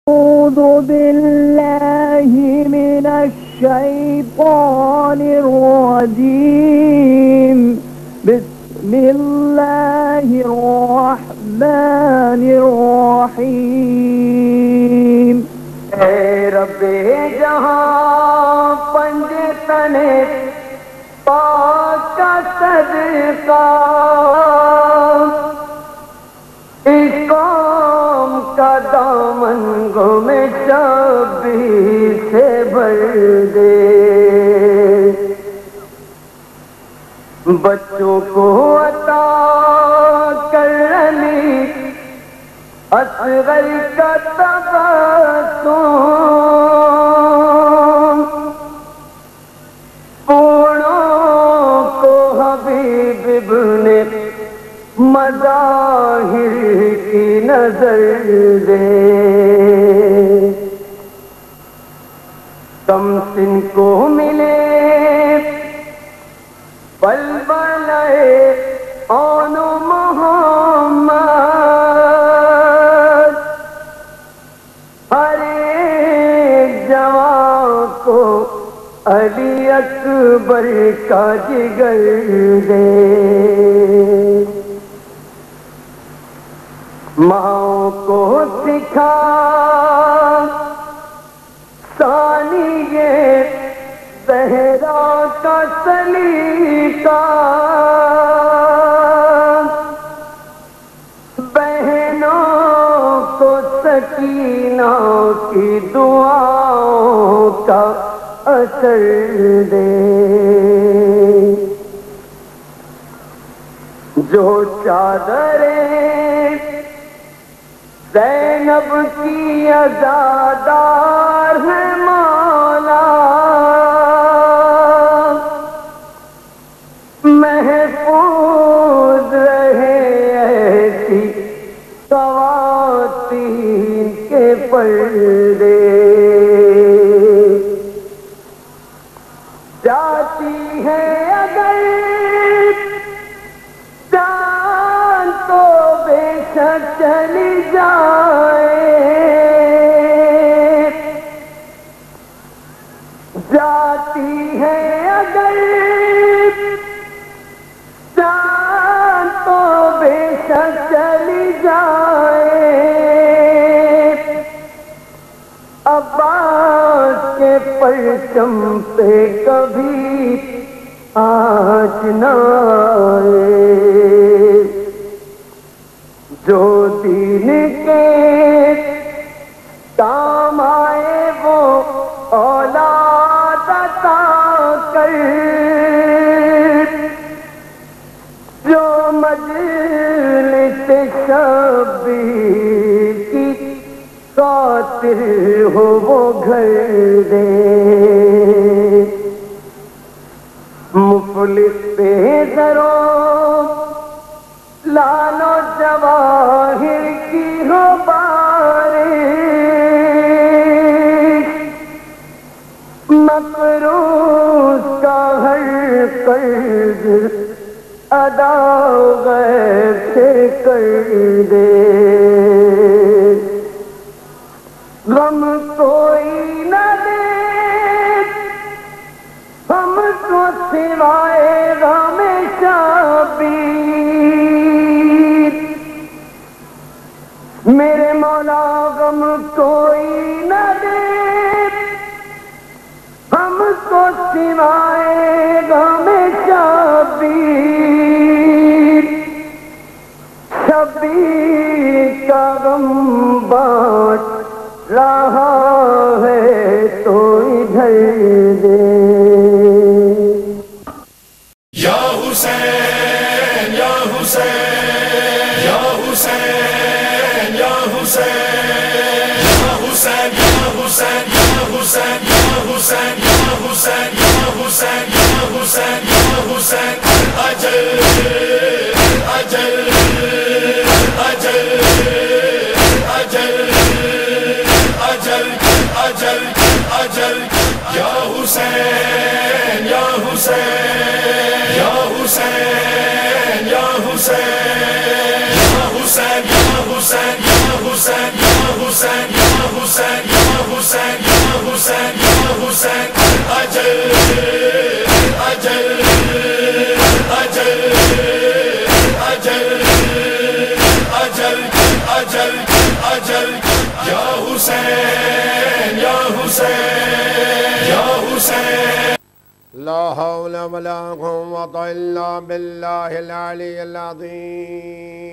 أعوذ بالله من الشيطان الرجيم. بسم الله الرحمن الرحيم. اے رب جہاں پنج تنے پاک کا صدقہ، اس قوم کا دامن گم شبی سے بھر دے، بچوں کو عطا کر علی اصغر کا تبسم، پوڑوں کو حبیب ابن مظاہر کی نظر دے، کم سن کو ملے بلبلے آن محمد، ہر ایک جوان کو علی اکبر کا جگر دے، ماں کو سکھا ثانیہ زہرا کا سلیقہ، بہنوں کو سکینہ کی دعاؤں کا اثر دے، جو چادریں زینب کی عزادار ہے مولا، محفوظ رہے ایسی خواتین کے پردے، جاتی ہے اگر جان تو بے شک چلی جائے، جاتی ہے اگر جان تو بے شک چلی جائے، عباس کے پرچم پہ کبھی آنچ نہ آئے، جو دین کے کام آئے وہ اولاد عطا کر، جو مجلس شبیر کی خاطر ہو وہ گھر دے، مفلس پہ ذروں لال و جواہر کی ہو بارش، مقروض کا ہر قرض ادا غیب سے کر دے، غم کوئی نہ دے ہم کو سوائے غم شبیر، میرے مولا غم کوئی نہ دے ہم کو سوائے غم شبیر، شبیر کا غم بانٹ رہا ہے تو ادھر دے، یا حسین یا حسین یا حسین یا حسین یا حسین یا حسین یا حسین یا حسین یا حسین یا حسین یا حسین یا حسین، اجل اجل اجل اجل اجل اجل اجل، یا حسین یا حسین یا حسین یا حسین یا حسین یا حسین یا حسین یا حسین یا حسین اجل اجل یا حسین یا حسین یا حسین. لا حول ولا قوة إلا بالله العلي العظيم.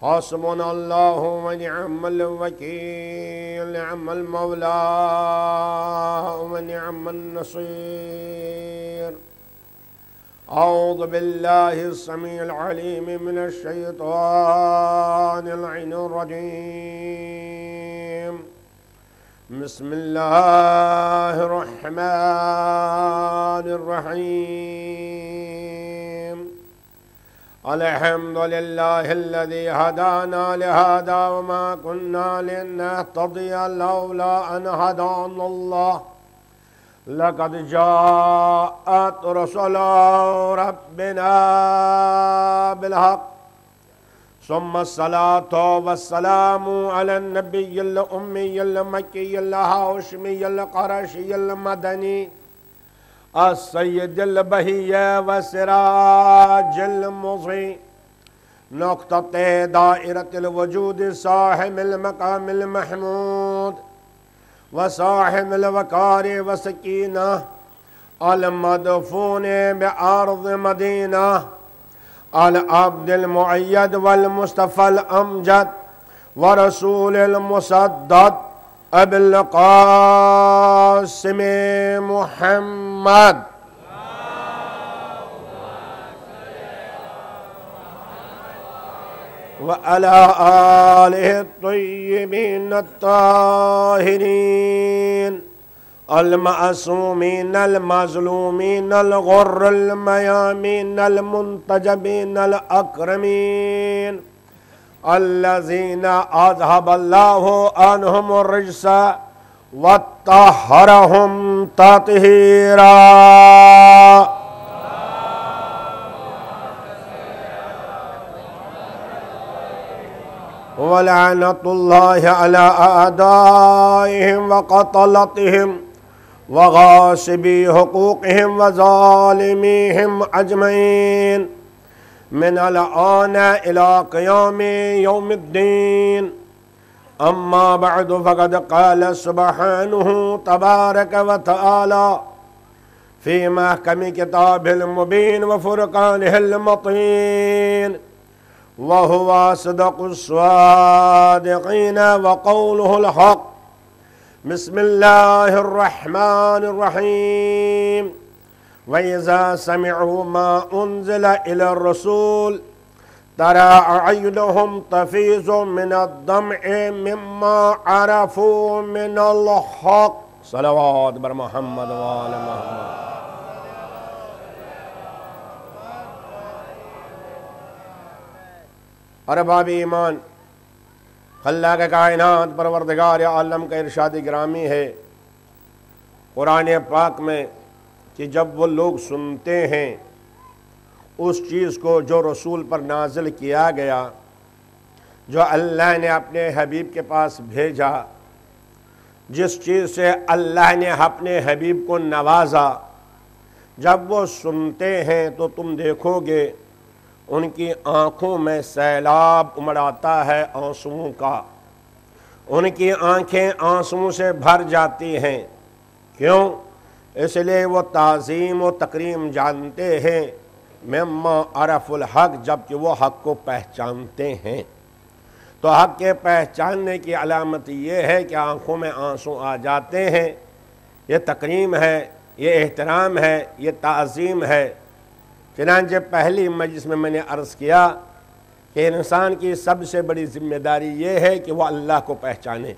حسبنا الله ونعم الوكيل، نعم المولى ونعم النصير. أعوذ بالله السميع العليم من الشيطان اللعين الرجيم. بسم الله الرحمن الرحيم. الحمد لله الذي هدانا لهذا وما كنا لنهتدي لولا أن هدانا الله. لقد جاءت رسل ربنا بالحق. ثم الصلاة والسلام على النبي الأمي المكي الهاشمي القرشي المدني السيد البهي وسراج المضيء، نقطة دائرة الوجود، صاحب المقام المحمود وصاحب الوقار وسكينة، المدفون بأرض مدينة، العبد المؤيد والمصطفى الأمجد ورسول المسدد أبي القاسم محمد. وعلى آله الطيبين الطاهرين المعصومين المظلومين الغر الميامين المنتجبين الأكرمين الذين أذهب الله عنهم الرجس وطهرهم تطهيرا. ولعنة الله على أعدائهم وقتلتهم وغاصبي حقوقهم وظالميهم أجمعين من الآن إلى قيام يوم الدين. أما بعد فقد قال سبحانه تبارك وتعالى في محكم كتابه المبين وفرقانه المطين، وهو صدق الصادقين وقوله الحق. بسم الله الرحمن الرحيم. وإذا سمعوا ما أنزل إلى الرسول ترى أعينهم تفيض من الدمع مما عرفوا من الحق. صلوات بر محمد وآل محمد. ارباب ایمان، خلاق کائنات پروردگار عالم کا ارشاد گرامی ہے قرآن پاک میں کہ جب وہ لوگ سنتے ہیں اس چیز کو جو رسول پر نازل کیا گیا، جو اللہ نے اپنے حبیب کے پاس بھیجا، جس چیز سے اللہ نے اپنے حبیب کو نوازا، جب وہ سنتے ہیں تو تم دیکھو گے ان کی آنکھوں میں سیلاب امڑ آتا ہے آنسوؤں کا. ان کی آنکھیں آنسوؤں سے بھر جاتی ہیں. کیوں؟ اس لیے وہ تعظیم و تکریم جانتے ہیں مما عرف الحق، جبکہ وہ حق کو پہچانتے ہیں. تو حق کے پہچاننے کی علامت یہ ہے کہ آنکھوں میں آنسو آ جاتے ہیں. یہ تکریم ہے، یہ احترام ہے، یہ تعظیم ہے. چنانچہ پہلی مجلس میں نے عرض کیا کہ انسان کی سب سے بڑی ذمہ داری یہ ہے کہ وہ اللہ کو پہچانے،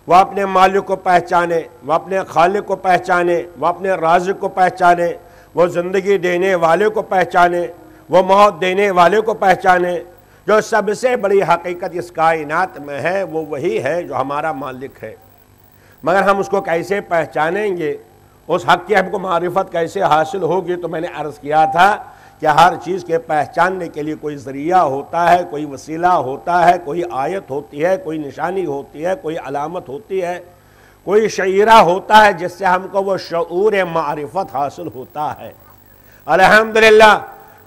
وہ اپنے مالک کو پہچانے، وہ اپنے خالق کو پہچانے، وہ اپنے رازق کو پہچانے، وہ زندگی دینے والے کو پہچانے، وہ موت دینے والے کو پہچانے. جو سب سے بڑی حقیقت اس کائنات میں ہے وہ وہی ہے جو ہمارا مالک ہے. مگر ہم اس کو کیسے پہچانیں گے، اس حق کی ہم کو معرفت کیسے حاصل ہوگی؟ تو میں نے عرض کیا تھا کہ ہر چیز کے پہچاننے کے لیے کوئی ذریعہ ہوتا ہے، کوئی وسیلہ ہوتا ہے، کوئی آیت ہوتی ہے، کوئی نشانی ہوتی ہے، کوئی علامت ہوتی ہے، کوئی شعیرہ ہوتا ہے جس سے ہم کو وہ شعور معرفت حاصل ہوتا ہے. الحمدللہ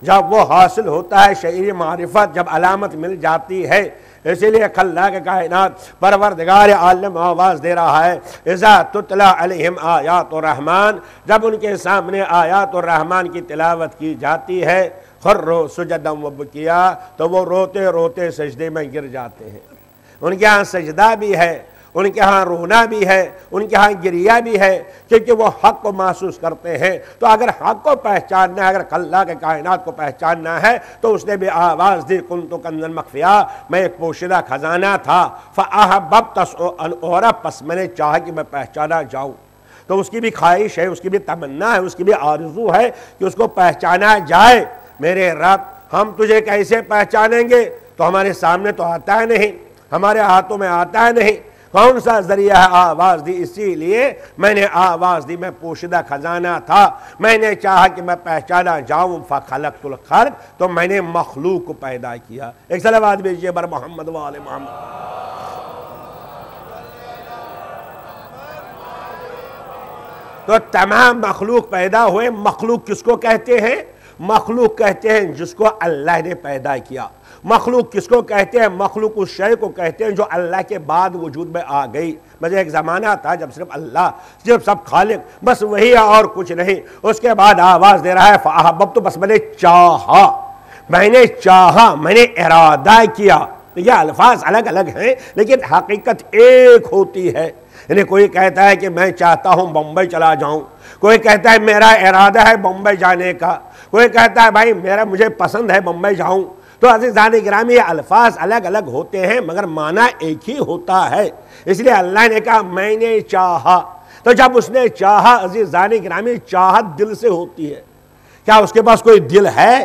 جب وہ حاصل ہوتا ہے شعری معرفت، جب علامت مل جاتی ہے، اسی لیے خلاق کائنات پروردگار عالم آواز دے رہا ہے اذا تتلا علیہم آیات الرحمن، جب ان کے سامنے آیات الرحمن کی تلاوت کی جاتی ہے، خروا سجدا وبکیا، تو وہ روتے روتے سجدے میں گر جاتے ہیں۔ ان کے ہاں سجدہ بھی ہے، ان کے ہاں رونا بھی ہے، ان کے ہاں گریہ بھی ہے، کیونکہ وہ حق کو محسوس کرتے ہیں۔ تو اگر حق کو پہچاننا ہے، اگر خلاق کائنات کو پہچاننا ہے، تو اس نے بھی آواز دی کنت کنزا مخفیا، میں ایک پوشیدہ خزانہ تھا، فاحببت ان اعرف، پس میں نے چاہا کہ میں پہچانا جاؤں۔ تو اس کی بھی خواہش ہے، اس کی بھی تمنا ہے، اس کی بھی آرزو ہے کہ اس کو پہچانا جائے۔ میرے رب، ہم تجھے کیسے پہچانیں گے؟ تو ہمارے سامنے تو آتا ہے نہیں، ہمارے ہاتھوں میں آتا ہے نہیں، کون سا ذریعہ ہے؟ آواز دی، اسی لیے میں نے آواز دی، میں پوشیدہ خزانہ تھا، میں نے چاہا کہ میں پہچانا جاؤں، فخلقت الخلق، تو میں نے مخلوق کو پیدا کیا۔ ایک صلوات بھیجئے بر محمد و آل محمد۔ تو تمام مخلوق پیدا ہوئے۔ مخلوق کس کو کہتے ہیں؟ مخلوق کہتے ہیں جس کو اللہ نے پیدا کیا۔ مخلوق کس کو کہتے ہیں؟ مخلوق اس شے کو کہتے ہیں جو اللہ کے بعد وجود میں آ گئی۔ مجھے ایک زمانہ تھا جب صرف اللہ، صرف سب خالق، بس وہی ہے اور کچھ نہیں۔ اس کے بعد آواز دے رہا ہے فاحببت، تو بس میں نے چاہا، میں نے چاہا، میں نے ارادہ کیا۔ یہ الفاظ الگ الگ ہیں لیکن حقیقت ایک ہوتی ہے۔ یعنی کوئی کہتا ہے کہ میں چاہتا ہوں بمبئی چلا جاؤں، کوئی کہتا ہے میرا ارادہ ہے بمبئی جانے کا، کوئی کہتا ہے بھائی مجھے پسند ہے بمبئی جاؤں۔ تو عزیزان گرامی، یہ الفاظ الگ الگ ہوتے ہیں مگر معنی ایک ہی ہوتا ہے۔ اس لیے اللہ نے کہا میں نے چاہا، تو جب اس نے چاہا عزیزان گرامی، چاہت دل سے ہوتی ہے۔ کیا اس کے پاس کوئی دل ہے؟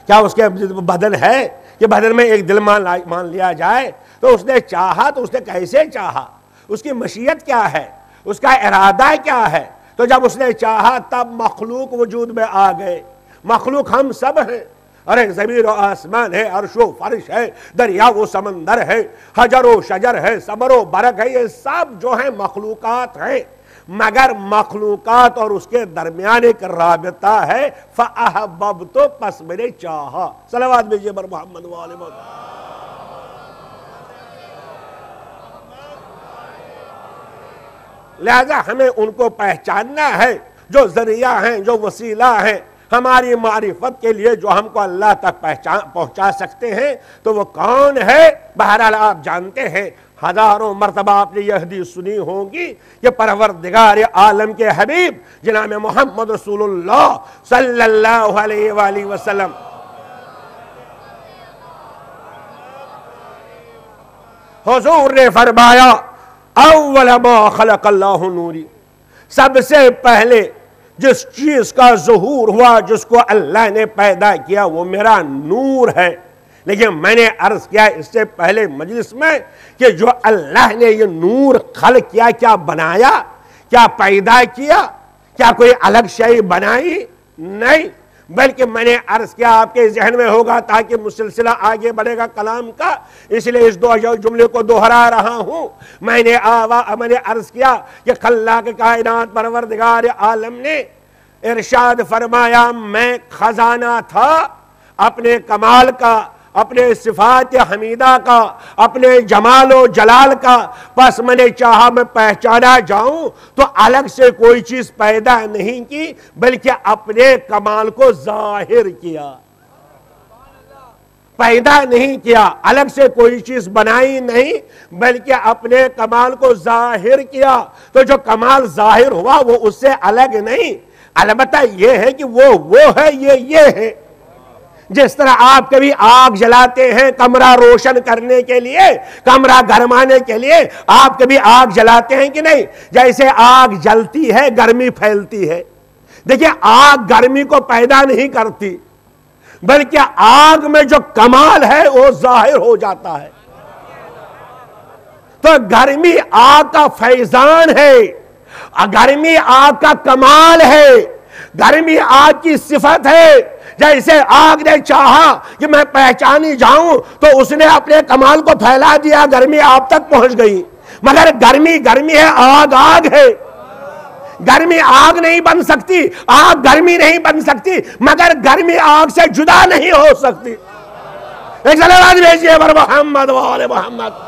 کیا اس کے بدن ہے کہ بدن میں ایک دل مان لیا جائے؟ تو اس نے چاہا، تو اس نے کیسے چاہا؟ اس کی مشیت کیا ہے؟ اس کا ارادہ کیا ہے؟ تو جب اس نے چاہا تب مخلوق وجود میں آ گئے۔ مخلوق ہم سب ہیں، ارے زمین و آسمان ہے، عرش و فرش ہے، دریا و سمندر ہے، حجر و شجر ہے، صبر و برق ہے، یہ سب جو ہیں مخلوقات ہیں، مگر مخلوقات اور اس کے درمیان ایک رابطہ ہے، فَأَحْبَبْتُ، پس میں نے چاہا۔ صلوات بھیجئے بر محمد و آل محمد۔ لہذا ہمیں ان کو پہچاننا ہے جو ذریعہ ہیں، جو وسیلہ ہیں ہماری معرفت کے لیے، جو ہم کو اللہ تک پہنچا سکتے ہیں۔ تو وہ کون ہے؟ بہرحال آپ جانتے ہیں، ہزاروں مرتبہ آپ نے یہ حدیث سنی ہوگی کہ پروردگار عالم کے حبیب جناب محمد رسول اللہ صلی اللہ علیہ وآلہ وسلم حضور نے فرمایا اول ما خلق اللہ نوری، سب سے پہلے جس چیز کا ظہور ہوا، جس کو اللہ نے پیدا کیا، وہ میرا نور ہے۔ لیکن میں نے عرض کیا اس سے پہلے مجلس میں کہ جو اللہ نے یہ نور خلق کیا، کیا بنایا، کیا پیدا کیا، کیا کوئی الگ شے بنائی؟ نہیں، بلکہ میں نے عرض کیا، آپ کے ذہن میں ہوگا تاکہ مسلسلہ آگے بڑھے گا کلام کا، اس لیے اس دو جملے کو دہرا رہا ہوں۔ میں نے عرض کیا کہ خلاق کائنات پروردگار عالم نے ارشاد فرمایا میں خزانہ تھا اپنے کمال کا، اپنے صفات حمیدہ کا، اپنے جمال و جلال کا، پس میں نے چاہا میں پہچانا جاؤں تو الگ سے کوئی چیز پیدا نہیں کی، بلکہ اپنے کمال کو ظاہر کیا۔ پیدا نہیں کیا، الگ سے کوئی چیز بنائی نہیں، بلکہ اپنے کمال کو ظاہر کیا۔ تو جو کمال ظاہر ہوا وہ اس سے الگ نہیں، البتہ یہ ہے کہ وہ ہے، یہ ہے۔ جس طرح آپ کبھی آگ جلاتے ہیں کمرہ روشن کرنے کے لیے، کمرہ گرمانے کے لیے، آپ کبھی آگ جلاتے ہیں کہ نہیں؟ جیسے آگ جلتی ہے گرمی پھیلتی ہے۔ دیکھیں، آگ گرمی کو پیدا نہیں کرتی، بلکہ آگ میں جو کمال ہے وہ ظاہر ہو جاتا ہے۔ تو گرمی آگ کا فیضان ہے، گرمی آگ کا کمال ہے، گرمی آگ کی صفت ہے۔ جیسے آگ نے چاہا کہ میں پہچانی جاؤں تو اس نے اپنے کمال کو پھیلا دیا، گرمی آپ تک پہنچ گئی، مگر گرمی ہے، آگ ہے۔ گرمی آگ نہیں بن سکتی، آگ گرمی نہیں بن سکتی، مگر گرمی آگ سے جدا نہیں ہو سکتی۔ ایک صلوات بھیجئے بر محمد و آل محمد۔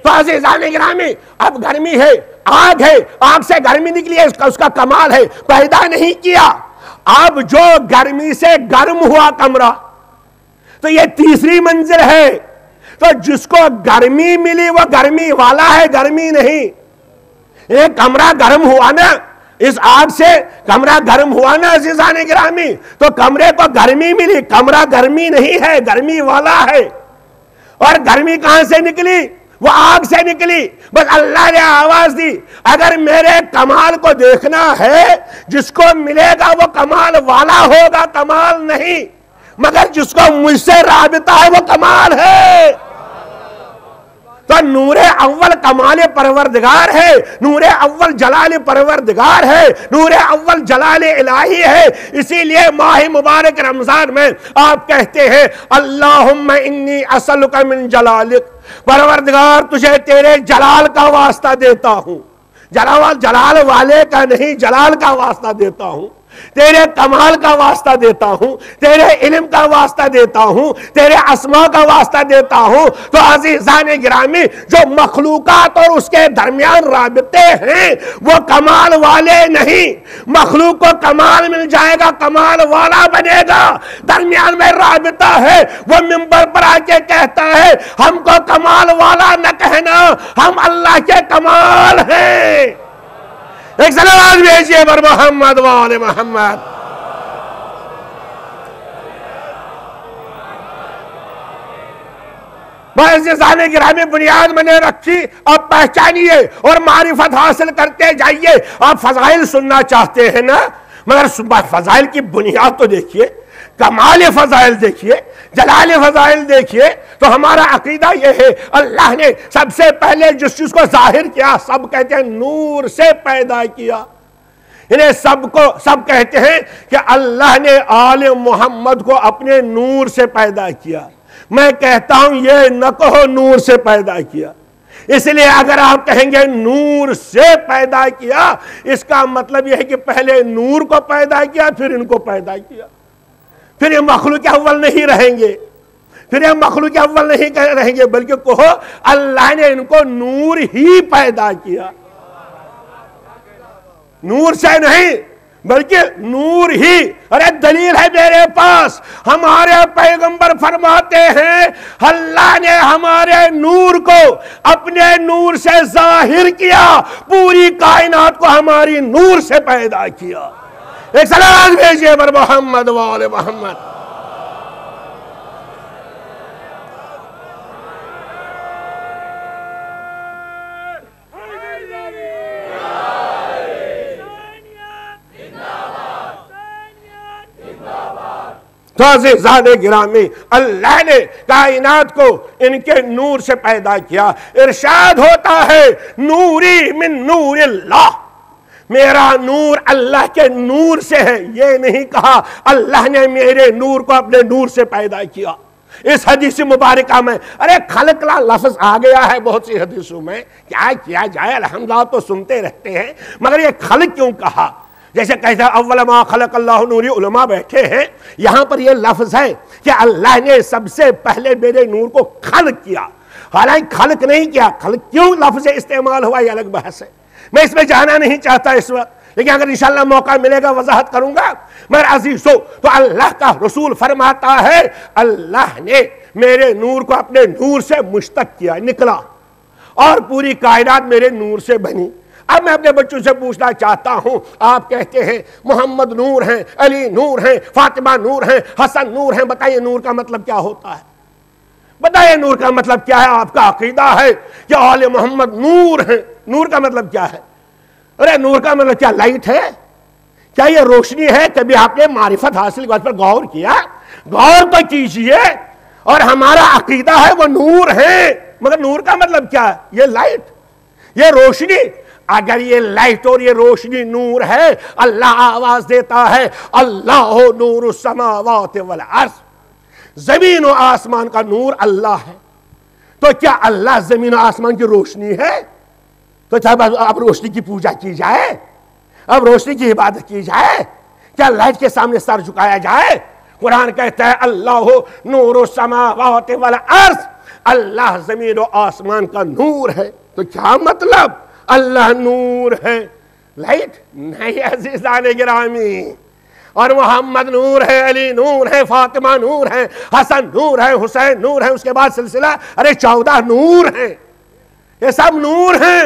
تو عزیزان گرامی، اب گرمی ہے، آگ ہے، آگ سے گرمی نکلی ہے، اس کا کمال ہے، پیدا نہیں کیا۔ اب جو گرمی سے گرم ہوا کمرہ، تو یہ تیسری منزل ہے، تو جس کو گرمی ملی وہ گرمی والا ہے، گرمی نہیں۔ یہ کمرہ گرم ہوا نا، اس آگ سے کمرہ گرم ہوا نا عزیزان گرامی، تو کمرے کو گرمی ملی، کمرہ گرمی نہیں ہے، گرمی والا ہے۔ اور گرمی کہاں سے نکلی؟ وہ آگ سے نکلی۔ بس اللہ نے آواز دی، اگر میرے کمال کو دیکھنا ہے، جس کو ملے گا وہ کمال والا ہوگا، کمال نہیں، مگر جس کو مجھ سے رابطہ ہے وہ کمال ہے۔ تو نور اول کمال پروردگار ہے، نور اول جلال پروردگار ہے، نور اول جلال الہی ہے۔ اسی لیے ماہ مبارک رمضان میں آپ کہتے ہیں اللہم انی اسألک من جلالک، پروردگار تجھے تیرے جلال کا واسطہ دیتا ہوں، جلال والے کا نہیں، جلال کا واسطہ دیتا ہوں، تیرے کمال کا واسطہ دیتا ہوں، تیرے علم کا واسطہ دیتا ہوں، تیرے اسماء کا واسطہ دیتا ہوں۔ تو عزیزان گرامی، جو مخلوقات اور اس کے درمیان رابطے ہیں وہ کمال والے نہیں۔ مخلوق کو کمال مل جائے گا، کمال والا بنے گا۔ درمیان میں رابطہ ہے، وہ منبر پر آ کے کہتا ہے ہم کو کمال والا نہ کہنا، ہم اللہ کے کمال ہیں۔ ایک صلوات بھیجئے بر محمد و آل محمد۔ عزیزان گرامی، بنیاد میں نے رکھی، اب پہچانیے اور معرفت حاصل کرتے جائیے۔ آپ فضائل سننا چاہتے ہیں نا، مگر فضائل کی بنیاد تو دیکھیے، کمال فضائل دیکھیے، جلال فضائل دیکھیے۔ تو ہمارا عقیدہ یہ ہے اللہ نے سب سے پہلے جس چیز کو ظاہر کیا، سب کہتے ہیں نور سے پیدا کیا۔ انہیں سب کہتے ہیں کہ اللہ نے آل محمد کو اپنے نور سے پیدا کیا۔ میں کہتا ہوں یہ نہ کہو نور سے پیدا کیا، اس لیے اگر آپ کہیں گے نور سے پیدا کیا، اس کا مطلب یہ ہے کہ پہلے نور کو پیدا کیا پھر ان کو پیدا کیا، پھر یہ مخلوق اول نہیں رہیں گے، پھر یہ مخلوق اول نہیں رہیں گے، بلکہ کہو اللہ نے ان کو نور ہی پیدا کیا، نور سے نہیں بلکہ نور ہی۔ ارے دلیل ہے میرے پاس، ہمارے پیغمبر فرماتے ہیں اللہ نے ہمارے نور کو اپنے نور سے ظاہر کیا، پوری کائنات کو ہماری نور سے پیدا کیا۔ ایک صلوات بھیجئے بر محمد و آل محمد۔ تو عزیزان گرامی، اللہ نے کائنات کو ان کے نور سے پیدا کیا۔ ارشاد ہوتا ہے نوری من نور اللہ، میرا نور اللہ کے نور سے ہے۔ یہ نہیں کہا اللہ نے میرے نور کو اپنے نور سے پیدا کیا۔ اس حدیث مبارکہ میں خلق کا لفظ آ گیا ہے بہت سی حدیثوں میں، کیا کیا جائے، الحمدللہ تو سنتے رہتے ہیں، مگر یہ خلق کیوں کہا؟ جیسے کہتا ہے اول ما خلق اللہ نوری، علماء بیٹھے ہیں، یہاں پر یہ لفظ ہے کہ اللہ نے سب سے پہلے میرے نور کو خلق کیا، حالانکہ خلق نہیں کیا۔ خلق کیوں لفظ استعمال ہوا یہ الگ بحث ہے، میں اس میں جانا نہیں چاہتا اس وقت، لیکن اگر انشاءاللہ موقع ملے گا وضاحت کروں گا۔ مگر عزیزو، تو اللہ کا رسول فرماتا ہے اللہ نے میرے نور کو اپنے نور سے مشتق کیا، نکلا، اور پوری کائنات میرے نور سے بنی۔ اب میں اپنے بچوں سے پوچھنا چاہتا ہوں، آپ کہتے ہیں محمد نور ہیں، علی نور ہیں، فاطمہ نور ہیں، حسن نور ہیں، بتائیے نور کا مطلب کیا ہوتا ہے؟ بتائیے نور کا مطلب کیا ہے؟ آپ کا عقیدہ ہے کہ آل محمد نور ہیں، نور کا مطلب کیا ہے؟ ارے نور کا مطلب کیا لائٹ ہے؟ کیا یہ روشنی ہے؟ کبھی آپ نے معرفت حاصل کی بات پر غور کیا؟ غور تو کیجئے۔ اور ہمارا عقیدہ ہے وہ نور ہیں، مگر نور کا مطلب کیا ہے؟ یہ لائٹ، یہ روشنی۔ اگر یہ لائٹ اور یہ روشنی نور ہے، اللہ آواز دیتا ہے اللہ نور السماوات والارض، زمین و آسمان کا نور اللہ ہے، تو کیا اللہ زمین و آسمان کی روشنی ہے؟ تو کیا اب روشنی کی پوجا کی جائے؟ اب روشنی کی عبادت کی جائے؟ کیا لائٹ کے سامنے سر جھکایا جائے؟ قرآن کہتا ہے اللہ نور السماوات والارض، اللہ زمین و آسمان کا نور ہے۔ تو کیا مطلب اللہ نور ہے؟ لائٹ نہیں عزیزان گرامی، اور محمد نور ہے، علی نور ہے، فاطمہ نور ہے، حسن نور ہے، حسین نور ہے، اس کے بعد سلسلہ 14 نور ہیں، یہ سب نور ہیں۔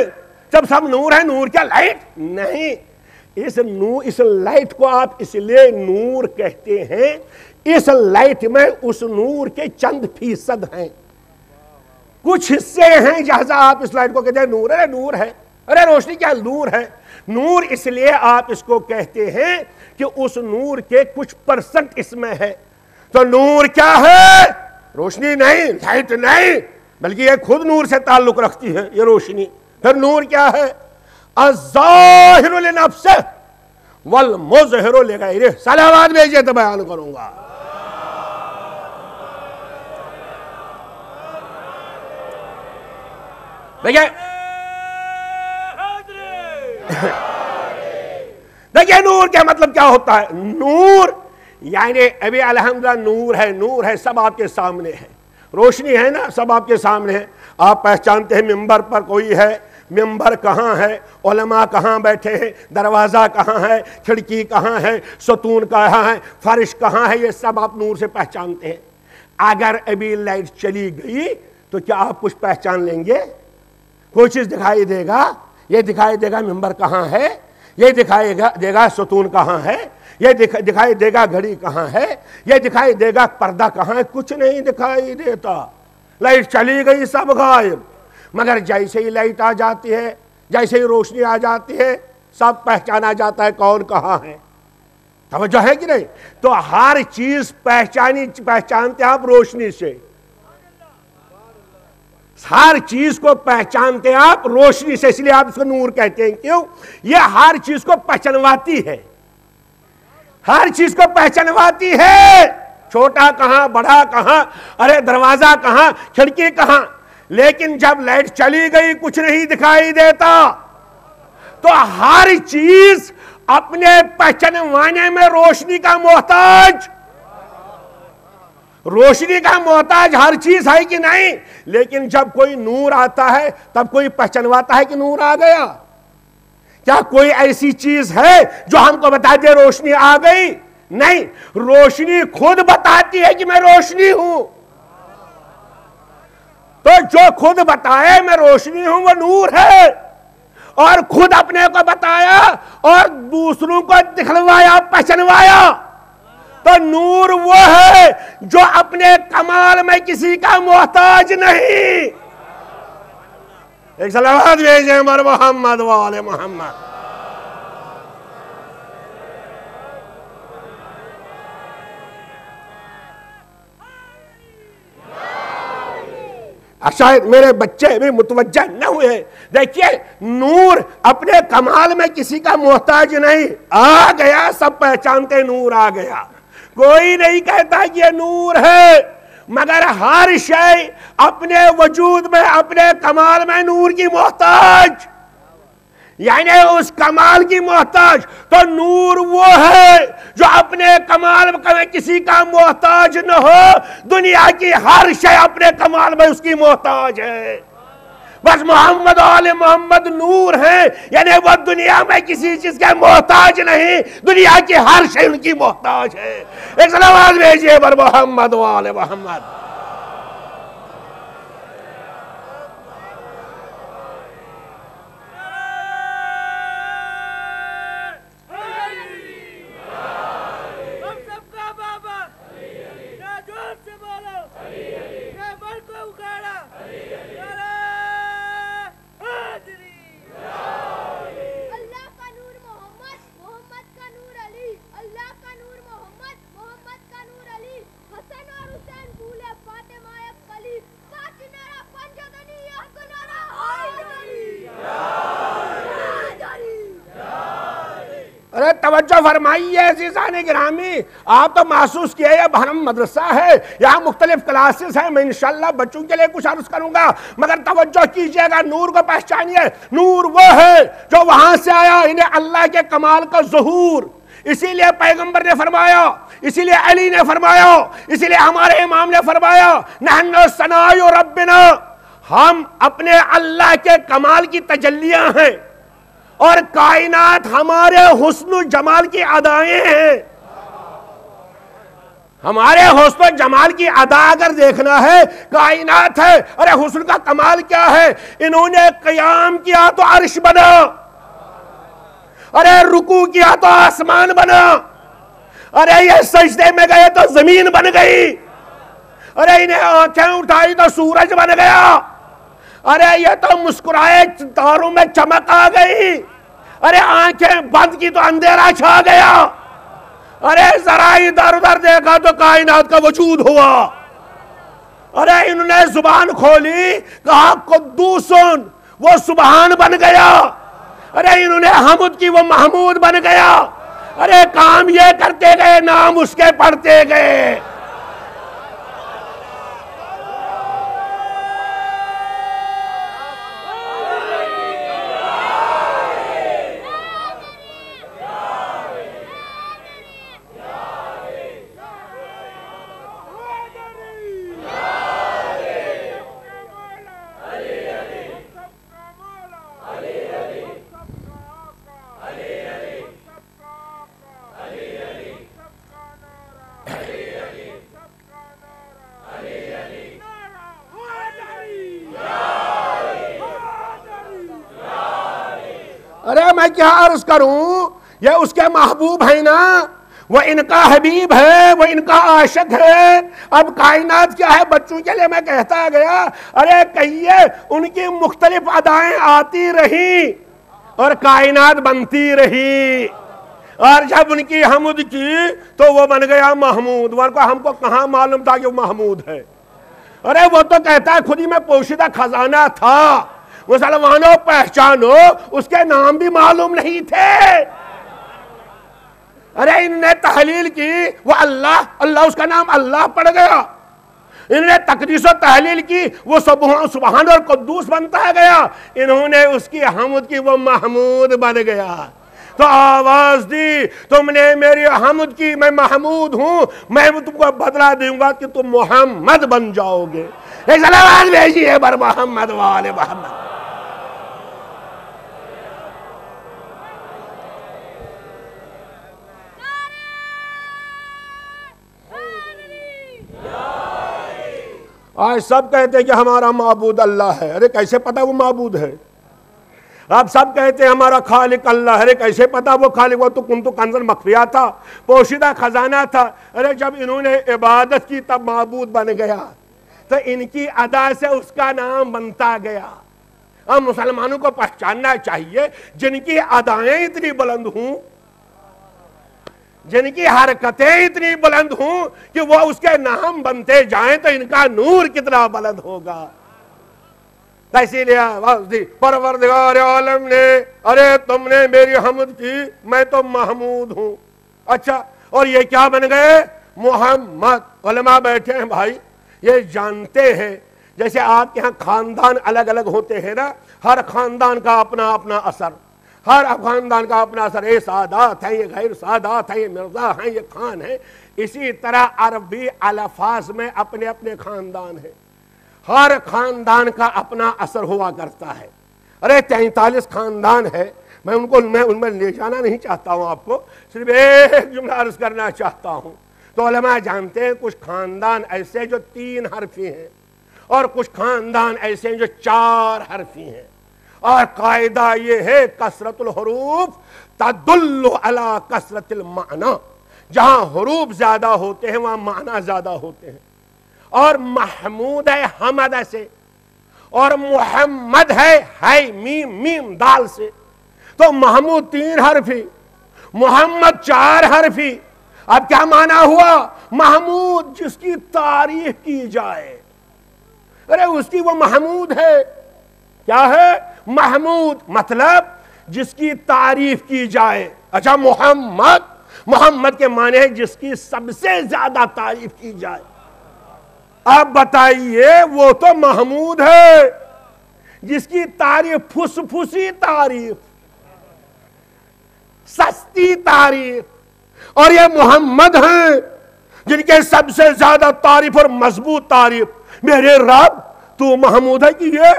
جب سب نور ہے، نور کیا لائٹ نہیں؟ اس لائٹ کو آپ اس لیے نور کہتے ہیں، اس لائٹ میں اس نور کے چند فیصد ہیں، کچھ حصے ہیں جہاں آپ اس لائٹ کو کہتے ہیں نور ہے۔ نور ہے، ارے روشنی کیا نور ہے؟ نور اس لیے آپ اس کو کہتے ہیں کہ اس نور کے کچھ پرسنٹ اس میں ہے۔ تو نور کیا ہے؟ روشنی نہیں، لائٹ نہیں، بلکہ یہ خود نور سے تعلق رکھتی ہے یہ روشنی۔ پھر نور کیا ہے؟ الظاہر لنفسہ والمظہر لغیرہ۔ صلوات بھیجئے تو بیان کروں گا۔ دیکھیں نور کیا مطلب کیا ہوتا ہے؟ نور یعنی ابھی الحمدللہ نور ہے، نور ہے، سب آپ کے سامنے ہے، روشنی ہے نا، سب آپ کے سامنے ہے۔ آپ پہچانتے ہیں ممبر پر کوئی ہے، ممبر کہاں ہے، علماء کہاں بیٹھے ہیں، دروازہ کہاں ہے، کھڑکی کہاں ہے، ستون کہاں ہے، فرش کہاں ہے، یہ سب آپ نور سے پہچانتے ہیں۔ اگر ابھی لائٹ چلی گئی تو کیا آپ کچھ پہچان لیں گے؟ کوئی چیز دکھائی دے گا؟ یہ دکھائی دے گا ممبر کہاں ہے، یہ دکھائی دے گا ستون کہاں ہے، یہ دکھائی دے گا گھڑی کہاں ہے، یہ دکھائی دے گا پردہ کہاں ہے؟ کچھ نہیں دکھائی دیتا، لائٹ چلی گئی سب غائب۔ مگر جیسے ہی لائٹ آ جاتی ہے، جیسے ہی روشنی آ جاتی ہے، سب پہچانا جاتا ہے کون کہاں ہے۔ توجہ ہے کہ نہیں؟ تو ہر چیز پہچانتے آپ روشنی سے، ہر چیز کو پہچانتے آپ روشنی سے، اس لیے آپ اس کو نور کہتے ہیں۔ کیوں؟ یہ ہر چیز کو پہچانواتی ہے، ہر چیز کو پہچانواتی ہے، چھوٹا کہاں، بڑا کہاں، ارے دروازہ کہاں، کھڑکی کہاں۔ لیکن جب لائٹ چلی گئی کچھ نہیں دکھائی دیتا، تو ہر چیز اپنے پہچانوانے میں روشنی کا محتاج، روشنی کا محتاج ہر چیز ہے کہ نہیں؟ لیکن جب کوئی نور آتا ہے تب کوئی پہچانواتا ہے کہ نور آ گیا؟ کیا کوئی ایسی چیز ہے جو ہم کو بتا دے روشنی آ گئی؟ نہیں، روشنی خود بتاتی ہے کہ میں روشنی ہوں۔ تو جو خود بتائے میں روشنی ہوں وہ نور ہے، اور خود اپنے کو بتایا اور دوسروں کو دکھلوایا، پہچانوایا، تو نور وہ ہے جو اپنے کمال میں کسی کا محتاج نہیں۔ ایک صلوات بھیجیں بر محمد وآل محمد۔ شاید میرے بچے بھی متوجہ نہ ہوئے، دیکھیے نور اپنے کمال میں کسی کا محتاج نہیں، آ گیا سب پہچانتے نور آ گیا، کوئی نہیں کہتا کہ یہ نور ہے، مگر ہر شے اپنے وجود میں، اپنے کمال میں نور کی محتاج، یعنی اس کمال کی محتاج۔ تو نور وہ ہے جو اپنے کمال میں کسی کا محتاج نہ ہو، دنیا کی ہر شے اپنے کمال میں اس کی محتاج ہے۔ بس محمد آل محمد نور ہیں، یعنی وہ دنیا میں کسی چیز کے محتاج نہیں، دنیا کی ہر شے ان کی محتاج ہے۔ ایک صلوات بھیجئے بر محمد آل محمد۔ اللہ کا نور محمد، محمد کا نور علی، حسن اور حسین پھولے ارے توجہ فرمائیے عزیزان گرامی، آپ تو محسوس کیے یہ بھرم مدرسہ ہے، یہاں مختلف کلاسز ہیں، میں انشاءاللہ بچوں کے لیے کچھ عرض کروں گا، مگر توجہ کیجئے گا، نور کو پہچانیے۔ نور وہ ہے جو وہاں سے آیا، انہیں اللہ کے کمال کا ظہور، اسی لیے پیغمبر نے فرمایا، اسی لیے علی نے فرمایا، اسی لیے ہمارے امام نے فرمایا، نحن ثناء ربنا، ہم اپنے اللہ کے کمال کی تجلیاں ہیں، اور کائنات ہمارے حسن و جمال کی ادائیں ہیں۔ ہمارے حسن و جمال کی ادا اگر دیکھنا ہے، کائنات ہے۔ ارے حسن کا کمال کیا ہے؟ انہوں نے قیام کیا تو عرش بنا، ارے رکوع کیا تو آسمان بنا، ارے یہ سجدے میں گئے تو زمین بن گئی، ارے انہیں آنکھیں اٹھائی تو سورج بن گیا، ارے یہ تو مسکرائے تاروں میں چمک آ گئی، ارے آنکھیں بند کی تو اندھیرا چھا گیا، ارے ذرا ادھر ادھر دیکھا تو کائنات کا وجود ہوا، ارے انہوں نے زبان کھولی، کہا قدوسن، وہ سبحان بن گیا، ارے انہوں نے حمد کی، وہ محمود بن گیا، ارے کام یہ کرتے گئے، نام اس کے پڑھتے گئے۔ ارے میں کیا عرض کروں، یہ اس کے محبوب ہیں نا، وہ ان کا حبیب ہے، وہ ان کا عاشق ہے۔ اب کائنات کیا ہے، بچوں کے لیے میں کہتا گیا، ارے کہیے ان کی مختلف ادائیں آتی رہی اور کائنات بنتی رہی، اور جب ان کی حمد کی تو وہ بن گیا محمود، ورنہ ہم کو کہاں معلوم تھا کہ وہ محمود ہے؟ ارے وہ تو کہتا ہے خود ہی میں پوشیدہ خزانہ تھا، مسلمانوں پہچانو، اس کے نام بھی معلوم نہیں تھے۔ ارے انہوں نے تحلیل کی، وہ اللہ اس کا نام اللہ پڑ گیا، انہوں نے تقدیس و تحلیل کی، وہ سبحان اور قدوس بنتا گیا، انہوں نے اس کی حمد کی، وہ محمود بن گیا۔ تو آواز دی، تم نے میری حمد کی، میں محمود ہوں، میں تم کو بدلہ دوں گا کہ تم محمد بن جاؤ گے۔ ایک صلوات بھیجیے بر محمد وآل محمد۔ آج سب کہتے ہیں کہ ہمارا معبود اللہ ہے، ارے کیسے پتا وہ معبود ہے؟ آپ سب کہتے ہیں ہمارا خالق اللہ ہے، ارے کیسے پتا وہ خالق؟ وہ تو کنت کنزا مخفیہ تھا، پوشیدہ خزانہ تھا۔ ارے جب انہوں نے عبادت کی تب معبود بن گیا، تو ان کی ادا سے اس کا نام بنتا گیا۔ ہم مسلمانوں کو پہچاننا چاہیے، جن کی ادائیں اتنی بلند ہوں، جن کی حرکتیں اتنی بلند ہوں کہ وہ اس کے نام بنتے جائیں، تو ان کا نور کتنا بلند ہوگا۔ اسی لیے آواز دی، پروردگار عالم نے، ارے تم نے میری حمد کی، میں تو محمود ہوں۔ اچھا، اور یہ کیا بن گئے؟ محمد۔ علماء بیٹھے ہیں بھائی، یہ جانتے ہیں، جیسے آپ کے ہاں خاندان الگ الگ ہوتے ہیں نا، ہر خاندان کا اپنا اپنا اثر، ہر خاندان کا اپنا اثر، یہ سادات ہیں، یہ غیر سادات ہیں، یہ مرزا ہیں، یہ خان ہیں۔ اسی طرح عربی الفاظ میں اپنے اپنے خاندان ہیں، ہر خاندان کا اپنا اثر ہوا کرتا ہے۔ ارے 43 خاندان ہے، میں ان میں لے جانا نہیں چاہتا ہوں، آپ کو صرف ایک جملہ عرض کرنا چاہتا ہوں۔ تو علماء جانتے ہیں کچھ خاندان ایسے جو 3 حرفی ہیں، اور کچھ خاندان ایسے ہیں جو 4 حرفی ہیں، اور قاعدہ یہ ہے کثرت الحروف تدل علی کثرت المعنی، جہاں حروف زیادہ ہوتے ہیں وہاں معنی زیادہ ہوتے ہیں۔ اور محمود ہے حمد سے، اور محمد ہے میم دال سے، تو محمود 3 حرفی، محمد 4 حرفی۔ اب کیا معنی ہوا؟ محمود جس کی تعریف کی جائے، ارے اس کی وہ محمود ہے۔ کیا ہے؟ محمود، مطلب جس کی تعریف کی جائے۔ اچھا محمد کے معنی ہے جس کی سب سے زیادہ تعریف کی جائے. اب بتائیے وہ تو محمود ہے جس کی تعریف پھسی تعریف، سستی تعریف، اور یہ محمد ہیں جن کے سب سے زیادہ تعریف اور مضبوط تعریف. میرے رب تو محمود ہے کہ یہ،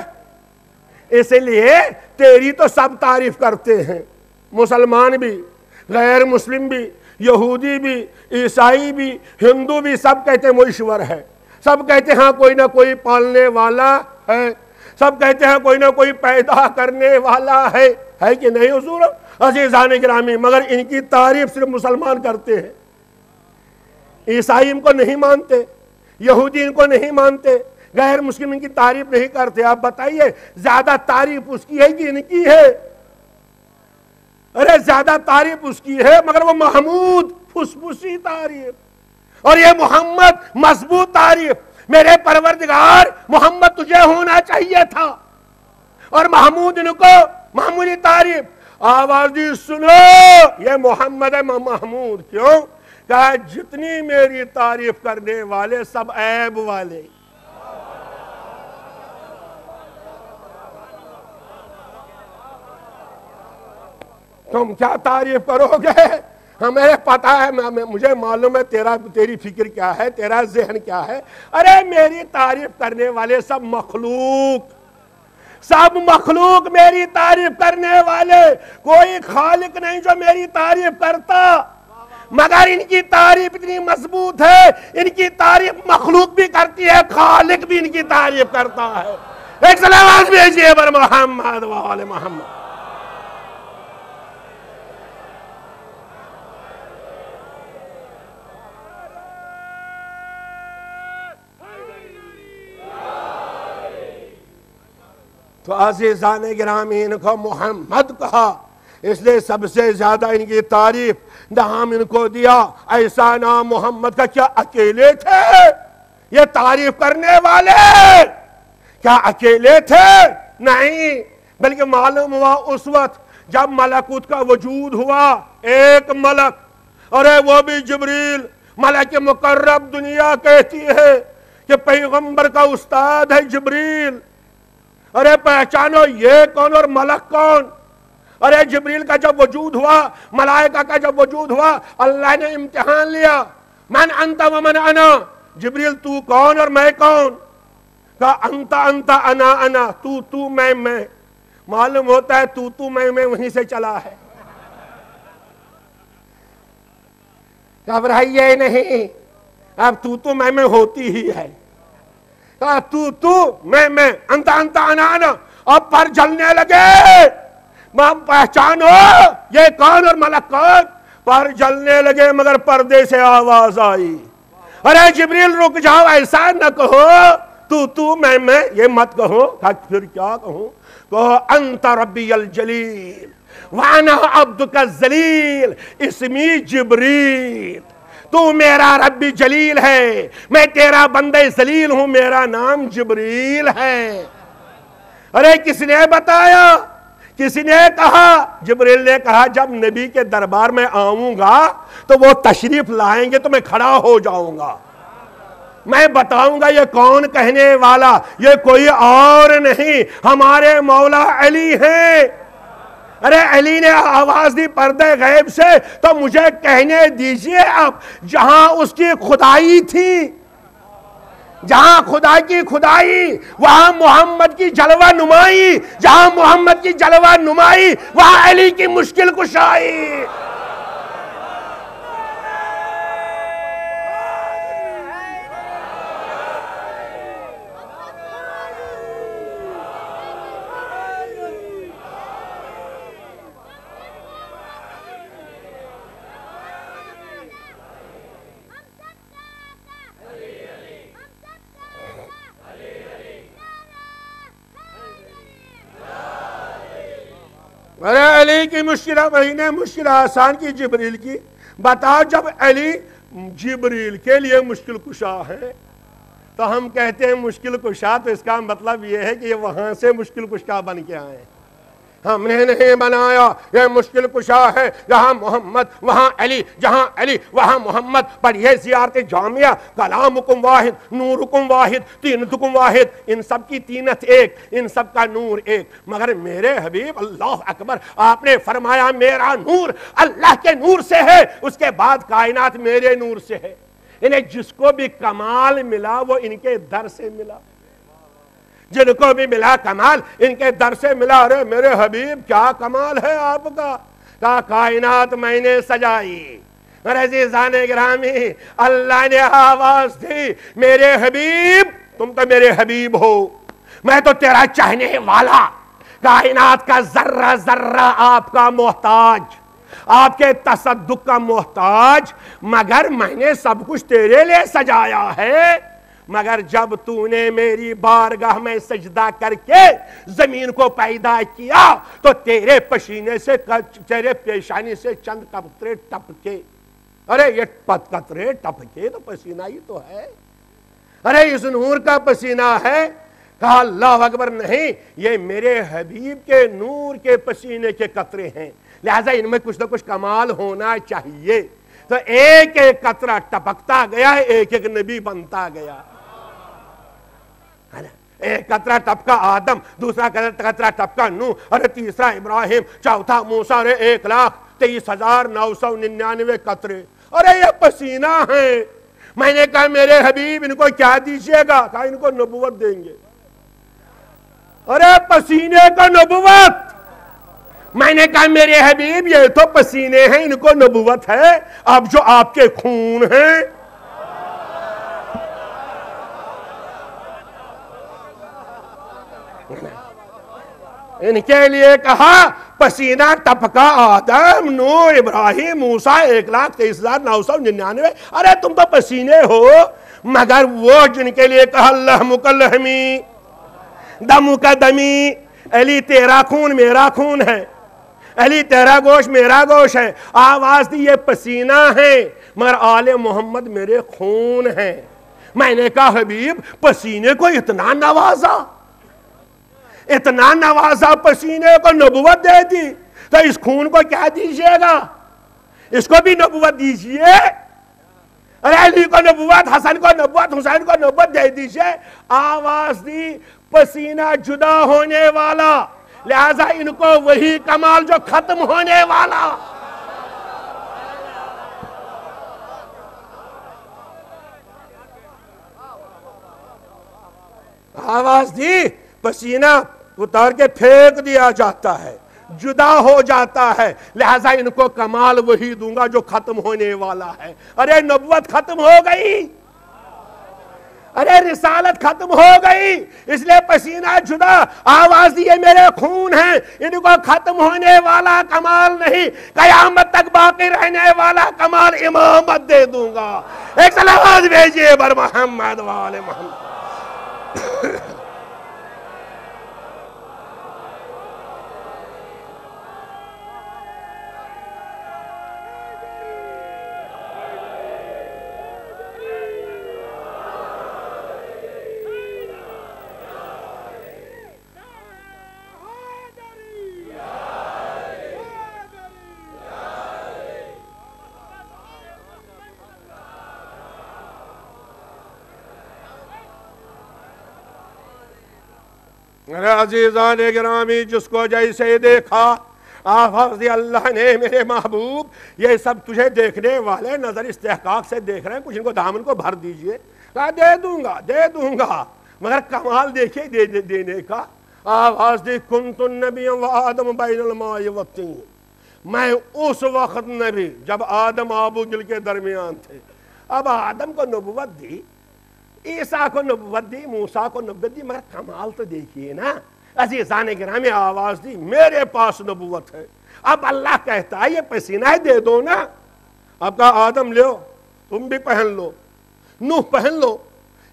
اس لیے تیری تو سب تعریف کرتے ہیں، مسلمان بھی، غیر مسلم بھی، یہودی بھی، عیسائی بھی، ہندو بھی، سب کہتے ہیں وہ ایشور ہے. سب کہتے ہیں ہاں کوئی نہ کوئی پالنے والا ہے، سب کہتے ہیں کوئی نہ کوئی پیدا کرنے والا ہے کہ نہیں حضور عزیزان گرامی؟ مگر ان کی تعریف صرف مسلمان کرتے ہیں، عیسائی ان کو نہیں مانتے، یہودی ان کو نہیں مانتے، غیر مسلم ان کی تعریف نہیں کرتے. آپ بتائیے زیادہ تعریف اس کی ہے کہ ان کی ہے؟ ارے زیادہ تعریف اس کی ہے، مگر وہ محمود پھسی تعریف، اور یہ محمد مضبوط تعریف. میرے پروردگار محمد تجھے ہونا چاہیے تھا، اور محمود ان کو محمودی تعریف. آواز دی سنو، یہ محمد ہے محمود. کیوں؟ کہ جتنی میری تعریف کرنے والے سب عیب والے. تم کیا تعریف کرو گے؟ ہمیں پتا ہے، مجھے معلوم ہے تیری فکر کیا ہے، تیرا ذہن کیا ہے. ارے میری تعریف کرنے والے سب مخلوق میری تعریف کرنے والے، کوئی خالق نہیں جو میری تعریف کرتا. مگر ان کی تعریف اتنی مضبوط ہے، ان کی تعریف مخلوق بھی کرتی ہے، خالق بھی ان کی تعریف کرتا ہے. ایک صلوات بھیجیے بر محمد و آل محمد. تو عزیزان گرامی ان کو محمد کہا، اس لیے سب سے زیادہ ان کی تعریف نام ان کو دیا. ایسا نام محمد کا کیا اکیلے تھے یہ تعریف کرنے والے؟ کیا اکیلے تھے؟ نہیں، بلکہ معلوم ہوا اس وقت جب ملکوت کا وجود ہوا، ایک ملک، اور وہ بھی جبریل، ملک مقرب. دنیا کہتی ہے کہ پیغمبر کا استاد ہے جبریل. ارے پہچانو یہ کون اور ملک کون؟ ارے جبریل کا جب وجود ہوا، ملائکہ کا جب وجود ہوا، اللہ نے امتحان لیا. من انت ومن انا، جبریل تو کون اور میں کون؟ کہا انت انا، تو میں. معلوم ہوتا ہے تو میں وہیں سے چلا ہے. گھبرائیے نہیں، اب تو میں ہوتی ہی ہے. تو میں انت انا. اب پر جلنے لگے، پہچانو یہ کون اور ملک کون. پر جلنے لگے، مگر پردے سے آواز آئی، ارے جبریل رک جاؤ، ایسا نہ کہو تو میں یہ مت کہو. پھر کیا کہوں؟ کہو انت ربی الجلیل وانا عبدک الذلیل اسمی جبریل. تو میرا رب جلیل ہے، میں تیرا بندہ ذلیل ہوں، میرا نام جبریل ہے. ارے کس نے بتایا؟ کسی نے کہا؟ جبریل نے کہا جب نبی کے دربار میں آؤں گا تو وہ تشریف لائیں گے تو میں کھڑا ہو جاؤں گا، میں بتاؤں گا یہ کون کہنے والا، یہ کوئی اور نہیں، ہمارے مولا علی ہیں. ارے علی نے آواز دی پردے غیب سے، تو مجھے کہنے دیجئے اب جہاں اس کی خدائی تھی، جہاں خدا کی خدائی، وہاں محمد کی جلوہ نمائی، جہاں محمد کی جلوہ نمائی وہاں علی کی مشکل کشائی. ارے علی کی مشکل مہینے مشکل آسان کی جبریل کی. بتاؤ جب علی جبریل کے لیے مشکل کشا ہے تو ہم کہتے ہیں مشکل کشا، تو اس کا مطلب یہ ہے کہ یہ وہاں سے مشکل کشا بن کے آئے. ہم نے نہیں بنایا، یہ مشکل کشا ہے، جہاں محمد وہاں علی، جہاں علی وہاں محمد، پر یہ زیارت جامعہ، کلامکم واحد، نورکم واحد، تینتکم واحد، ان سب کی تینت ایک، ان سب کا نور ایک، مگر میرے حبیب اللہ اکبر، آپ نے فرمایا میرا نور اللہ کے نور سے ہے، اس کے بعد کائنات میرے نور سے ہے۔ انہیں جس کو بھی کمال ملا وہ ان کے در سے ملا، جن کو بھی ملا کمال ان کے در سے ملا۔ ارے میرے حبیب کیا کمال ہے آپ کا، کہا کائنات میں نے سجائی۔ اور عزیزان گرامی، اللہ نے آواز دی، میرے حبیب تم تو میرے حبیب ہو، میں تو تیرا چاہنے والا، کائنات کا ذرہ ذرہ آپ کا محتاج، آپ کے تصدق کا محتاج، مگر میں نے سب کچھ تیرے لئے سجایا ہے۔ مگر جب تو نے میری بارگاہ میں سجدہ کر کے زمین کو پیدا کیا تو تیرے پسینے سے، تیرے پیشانی سے چند قطرے ٹپکے۔ ارے یہ قطرے ٹپکے تو پسینہ ہی تو ہے، ارے اس نور کا پسینہ ہے۔ کہا اللہ اکبر، نہیں، یہ میرے حبیب کے نور کے پسینے کے قطرے ہیں، لہذا ان میں کچھ نہ کچھ کمال ہونا چاہیے۔ تو ایک ایک قطرہ ٹپکتا گیا، ایک ایک نبی بنتا گیا۔ ایک قطرہ ٹپکا آدم، دوسرا قطرہ ٹپکا نوح، اور تیسرا ابراہیم، چوتھا موسیٰ، 1,23,999 قطرے۔ ارے یہ پسینہ ہیں۔ میں نے کہا میرے حبیب ان کو کیا دیجئے گا؟ کہا ان کو نبوت دیں گے۔ ارے پسینے کا نبوت۔ میں نے کہا میرے حبیب یہ تو پسینے ہیں، ان کو نبوت ہے، اب جو آپ کے خون ہیں، ان کے لیے کہا پسینہ ٹپکا آدم، نوح، ابراہیم، موسیٰ، 1,23,999۔ ارے تم تو پسینے ہو، مگر وہ جن کے لیے کہا لحم کا لحمی، دم کا دمی، علی تیرا خون میرا خون ہے، علی تیرا گوشت میرا گوشت ہے، آواز دی یہ پسینہ ہے، مگر آل محمد میرے خون ہیں۔ میں نے کہا حبیب پسینے کو اتنا نوازا، اتنا نوازا، پسینے کو نبوت دے دی، تو اس خون کو کیا دیجئے گا؟ اس کو بھی نبوت دیجئے۔ ارے علی کو نبوت، حسن کو نبوت، حسین کو نبوت دے دیجئے۔ آواز دی پسینہ جدا ہونے والا، لہذا ان کو وہی کمال جو ختم ہونے والا۔ آواز دی پسینہ اتار کے پھینک دیا جاتا ہے، جدا ہو جاتا ہے، لہذا ان کو کمال وہی دوں گا جو ختم ہونے والا ہے۔ ارے نبوت ختم ہو گئی، ارے رسالت ختم ہو گئی، اس لیے پسینہ جدا۔ آواز دیے میرے خون ہیں، ان کو ختم ہونے والا کمال نہیں، قیامت تک باقی رہنے والا کمال امامت دے دوں گا۔ ایک صلوات بھیجئے بر محمد وآل محمد۔ میرے عزیزان گرامی، جس کو جیسے دیکھا آواز دی اللہ نے میرے محبوب یہ سب تجھے دیکھنے والے نظر استحقاق سے دیکھ رہے ہیں، کچھ ان کو دامن کو بھر دیجئے۔ کہا دے دوں گا، مگر کمال دیکھے دینے کا۔ آواز دی کنت النبی و آدم بین الماء والطین، میں اس وقت نبی جب آدم آب و گل کے درمیان تھے۔ اب آدم کو نبوت دی، عیسیٰ کو نبوت دی، موسیٰ کو نبوت دی، مگر کمال تو دیکھئے نا۔ عزیزان گرامی آواز دی میرے پاس نبوت ہے۔ اب اللہ کہتا ہے یہ پسینہ دے دو نا۔ اب کہا آدم لو، تم بھی پہن لو، نوح پہن لو،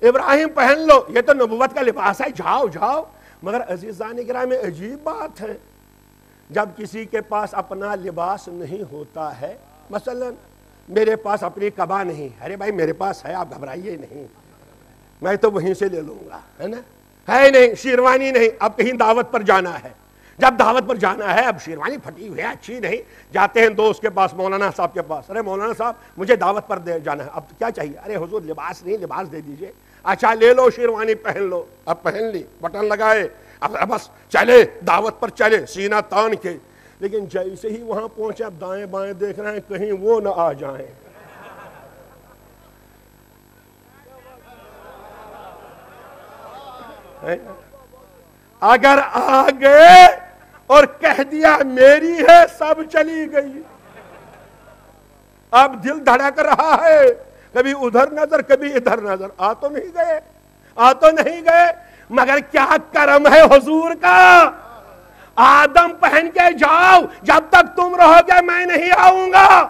ابراہیم پہن لو، یہ تو نبوت کا لباس ہے، جاؤ۔ مگر عزیزان گرامی عجیب بات ہے، جب کسی کے پاس اپنا لباس نہیں ہوتا ہے، مثلا میرے پاس اپنی قبا نہیں، ارے بھائی میرے پاس ہے، آپ گھبرائیے نہیں، میں تو وہیں سے لے لوں گا، ہے نا، ہے نہیں، شیروانی نہیں، اب کہیں دعوت پر جانا ہے، جب دعوت پر جانا ہے، اب شیروانی پھٹی ہوئی ہے، اچھی نہیں، جاتے ہیں دوست کے پاس، مولانا صاحب کے پاس، ارے مولانا صاحب مجھے دعوت پر جانا ہے، اب کیا چاہیے؟ ارے حضور لباس نہیں، لباس دے دیجئے۔ اچھا لے لو شیروانی پہن لو، اب پہن لی، بٹن لگائے، اب بس چلے دعوت پر چلے سینہ تان کے، لیکن جیسے ہی وہاں پہنچے اب دائیں بائیں دیکھ رہے ہیں کہیں وہ نہ آ جائیں۔ اگر آ گئے اور کہہ دیا میری ہے، سب چلی گئی۔ اب دل دھڑک رہا ہے، کبھی ادھر نظر کبھی ادھر نظر، آ تو نہیں گئے، مگر کیا کرم ہے حضور کا، آدم پہن کے جاؤ، جب تک تم رہو گے میں نہیں آؤں گا۔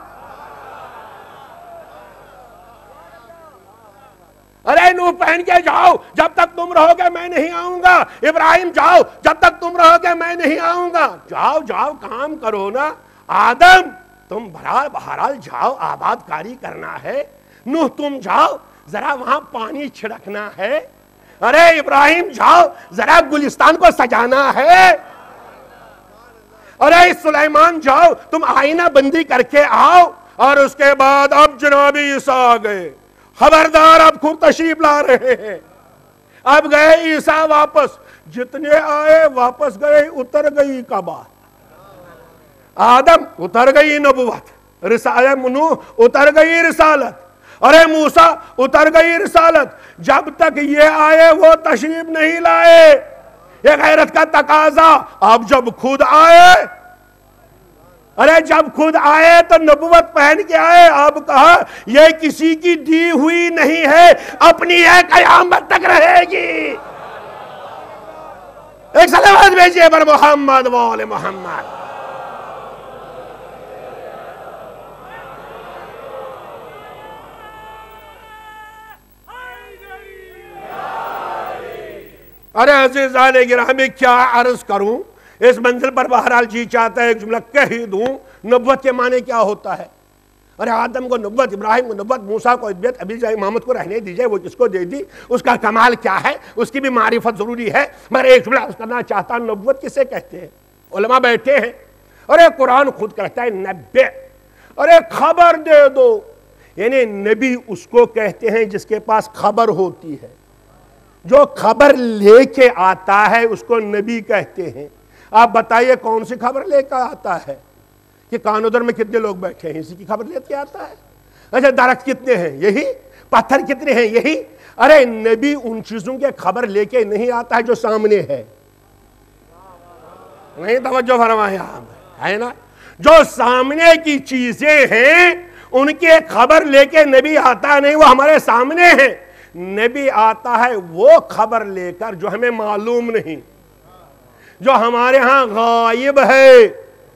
ارے نوح پہن کے جاؤ، جب تک تم رہو گے میں نہیں آؤں گا۔ ابراہیم جاؤ، جب تک تم رہو گے میں نہیں آؤں گا۔ جاؤ کام کرو نا۔ آدم تم بہرحال جاؤ، آباد کاری کرنا ہے۔ نوح تم جاؤ، ذرا وہاں پانی چھڑکنا ہے۔ ارے ابراہیم جاؤ، ذرا گلستان کو سجانا ہے۔ ارے سلیمان جاؤ، تم آئینہ بندی کر کے آؤ۔ اور اس کے بعد اب جناب عیسیٰ آ گئے، خبردار اب خود تشریف لا رہے ہیں۔ اب گئے عیسیٰ واپس، جتنے آئے واپس گئے، اتر گئی کعبہ۔ آدم اتر گئی نبوت، نوح اتر گئی رسالت، ارے موسیٰ اتر گئی رسالت۔ جب تک یہ آئے وہ تشریف نہیں لائے، یہ غیرت کا تقاضا۔ اب جب خود آئے، ارے جب خود آئے تو نبوت پہن کے آئے۔ اب کہا یہ کسی کی دی ہوئی نہیں ہے، اپنی ہے، قیامت تک رہے گی۔ ایک صلوات بھیجئے پر محمد و آل محمد۔ ارے عزیزان گرامی کیا عرض کروں، اس منزل پر بہرحال جی چاہتا ہے ایک جملہ کہہ ہی دوں۔ نبوت کے معنی کیا ہوتا ہے؟ ارے آدم کو نبوت، ابراہیم کو نبوت، موسیٰ کو ادبیت، ابھی جائے محمد کو رہنے دیجئے، وہ جس کو دے دی اس کا کمال کیا ہے، اس کی بھی معرفت ضروری ہے۔ مگر ایک جملہ عرض کرنا چاہتا ہوں، نبوت کسے کہتے ہیں؟ علماء بیٹھے ہیں، ارے قرآن خود کہتا ہے نبی، ارے خبر دے دو، یعنی نبی اس کو کہتے ہیں جس کے پاس خبر ہوتی ہے، جو خبر لے کے آتا ہے اس کو نبی کہتے ہیں۔ آپ بتائیے کون سی خبر لے کر آتا ہے؟ کہ کانودر میں کتنے لوگ بیٹھے ہیں، اسی کی خبر لے کے آتا ہے۔ اچھا درخت کتنے ہیں؟ یہی۔ پتھر کتنے ہیں؟ یہی۔ ارے نبی ان چیزوں کے خبر لے کے نہیں آتا ہے جو سامنے ہے۔ نہیں توجہ فرمایا ہے نا؟ جو سامنے کی چیزیں ہیں ان کے خبر لے کے نبی آتا نہیں، وہ ہمارے سامنے ہیں۔ نبی آتا ہے وہ خبر لے کر جو ہمیں معلوم نہیں، جو ہمارے ہاں غائب ہے۔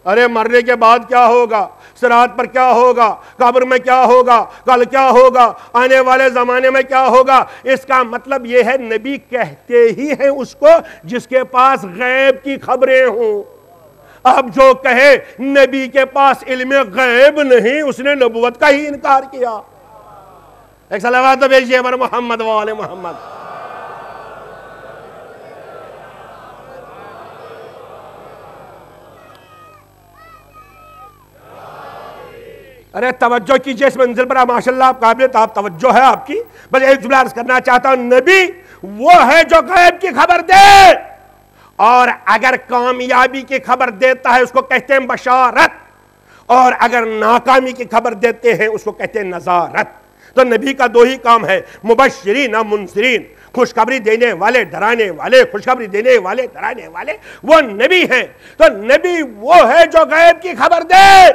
ارے مرنے کے بعد کیا ہوگا، صراط پر کیا ہوگا، قبر میں کیا ہوگا، کل کیا ہوگا، آنے والے زمانے میں کیا ہوگا، اس کا مطلب یہ ہے نبی کہتے ہی ہیں اس کو جس کے پاس غیب کی خبریں ہوں۔ اب جو کہے نبی کے پاس علم غیب نہیں، اس نے نبوت کا ہی انکار کیا۔ ایک صلوات بھیجئے پر محمد و آل محمد۔ ارے توجہ کیجئے اس منزل پر، ماشاءاللہ آپ قابلیت، آپ توجہ ہے آپ کی۔ بس ایک جملہ عرض کرنا چاہتا ہوں، نبی وہ ہے جو غیب کی خبر دے، اور اگر کامیابی کی خبر دیتا ہے اس کو کہتے ہیں بشارت، اور اگر ناکامی کی خبر دیتے ہیں اس کو کہتے ہیں نذارت۔ تو نبی کا دو ہی کام ہے، مبشرین منذرین، خوشخبری دینے والے ڈرانے والے، خوشخبری دینے والے ڈرانے والے، وہ نبی ہیں۔ تو نبی وہ ہے جو غیب کی خبر دے۔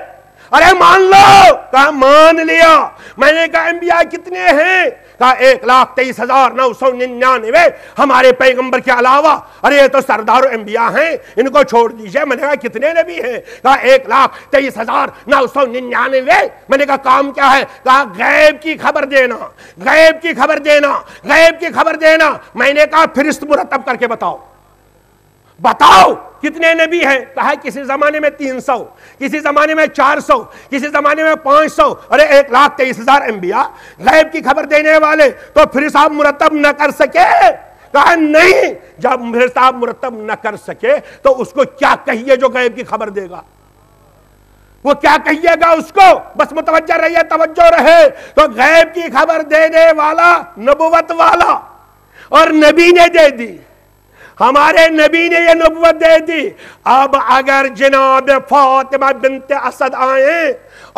ارے مان لو، کہا مان لیا۔ میں نے کہا انبیاء کتنے ہیں؟ کہا 1,23,999 ہمارے پیغمبر کے علاوہ۔ ارے یہ تو سردار انبیاء ہیں، ان کو چھوڑ دیجئے۔ میں نے کہا کتنے نبی ہیں؟ کہا 1,23,999۔ میں نے کہا کام کیا ہے؟ کہا غیب کی خبر دینا، غیب کی خبر دینا، غیب کی خبر دینا۔ میں نے کہا فہرست مرتب کر کے بتاؤ، بتاؤ کتنے نبی ہیں؟ کہا کسی زمانے میں 300، کسی زمانے میں 400، کسی زمانے میں 500۔ ارے 1,23,000 انبیاء غیب کی خبر دینے والے، تو پھر صاحب مرتب نہ کر سکے؟ کہا نہیں، جب حساب مرتب نہ کر سکے تو اس کو کیا کہیے جو غیب کی خبر دے گا؟ وہ کیا کہیے گا اس کو؟ بس متوجہ رہیے، توجہ رہے۔ تو غیب کی خبر دینے والا نبوت والا، اور نبی نے دے دی، ہمارے نبی نے یہ نبوت دے دی۔ اب اگر جناب فاطمہ بنت اسد آئیں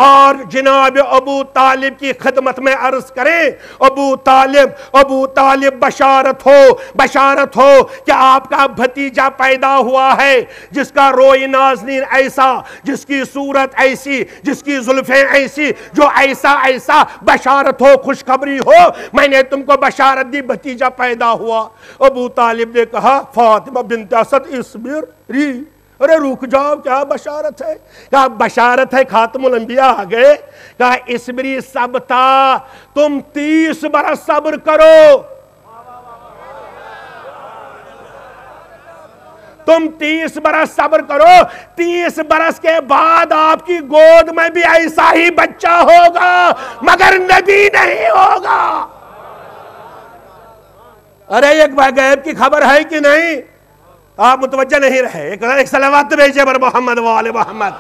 اور جناب ابو طالب کی خدمت میں عرض کریں، ابو طالب بشارت ہو کہ آپ کا بھتیجا پیدا ہوا ہے، جس کا روئی نازنین ایسا، جس کی صورت ایسی، جس کی زلفیں ایسی، جو ایسا بشارت ہو، خوشخبری ہو، میں نے تم کو بشارت دی، بھتیجا پیدا ہوا۔ ابو طالب نے کہا فاطمہ بنت اسد اصبری، ارے رک جاؤ، کیا بشارت ہے؟ کہا بشارت ہے خاتم الانبیاء آ گئے۔ کہا اصبری سبتا، تم 30 برس صبر کرو، تم 30 برس صبر کرو، 30 برس کے بعد آپ کی گود میں بھی ایسا ہی بچہ ہوگا، مگر نبی نہیں ہوگا۔ ارے ایک غیب کی خبر ہے کہ نہیں؟ آپ متوجہ نہیں رہے۔ ایک صلوات بھیجے بر محمد وآل محمد۔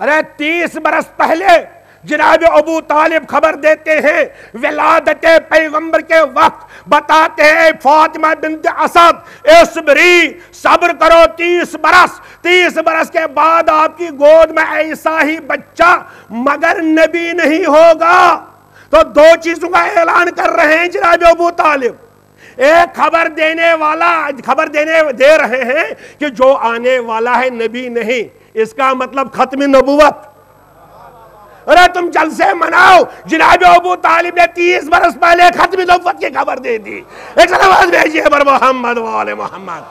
ارے 30 برس پہلے جناب ابو طالب خبر دیتے ہیں، ولادت پیغمبر کے وقت بتاتے ہیں فاطمہ بنت اسد اصبری، صبر کرو 30 برس کے بعد آپ کی گود میں ایسا ہی بچہ، مگر نبی نہیں ہوگا۔ تو 2 چیزوں کا اعلان کر رہے ہیں جناب ابو طالب۔ ایک خبر دینے والا دے رہے ہیں کہ جو آنے والا ہے نبی نہیں، اس کا مطلب ختم نبوت۔ ارے تم جلسے مناؤ، جناب ابو طالب نے 30 برس پہلے ختم نبوت کی خبر دے دی۔ ایک صلوات بھیجیے بر محمد وآل محمد۔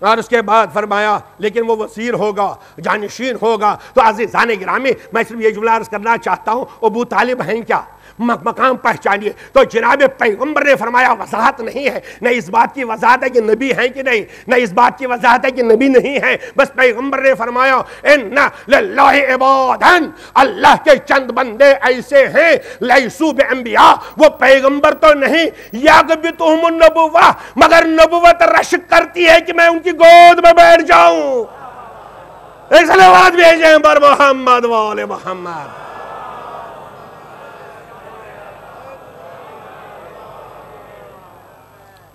اور اس کے بعد فرمایا لیکن وہ وزیر ہوگا، جانشین ہوگا۔ تو عزیزان گرامی، میں صرف یہ جملہ عرض کرنا چاہتا ہوں، ابو طالب ہیں کیا؟ مقام پہچانیے۔ تو جناب پیغمبر نے فرمایا وضاحت نہیں ہے، نہ اس بات کی وضاحت ہے کہ نبی ہیں کہ نہیں، نہ اس بات کی وضاحت ہے کہ نبی نہیں ہیں، بس پیغمبر نے فرمایا ان للہ عبادا، اللہ کے چند بندے ایسے ہیں لیسو بانبیاء، وہ پیغمبر تو نہیں، یغبطہم النبوہ، مگر نبوت رشک کرتی ہے کہ میں ان کی گود میں بیٹھ جاؤں۔ ایک صلوات بھیجیں بر محمد وآل محمد۔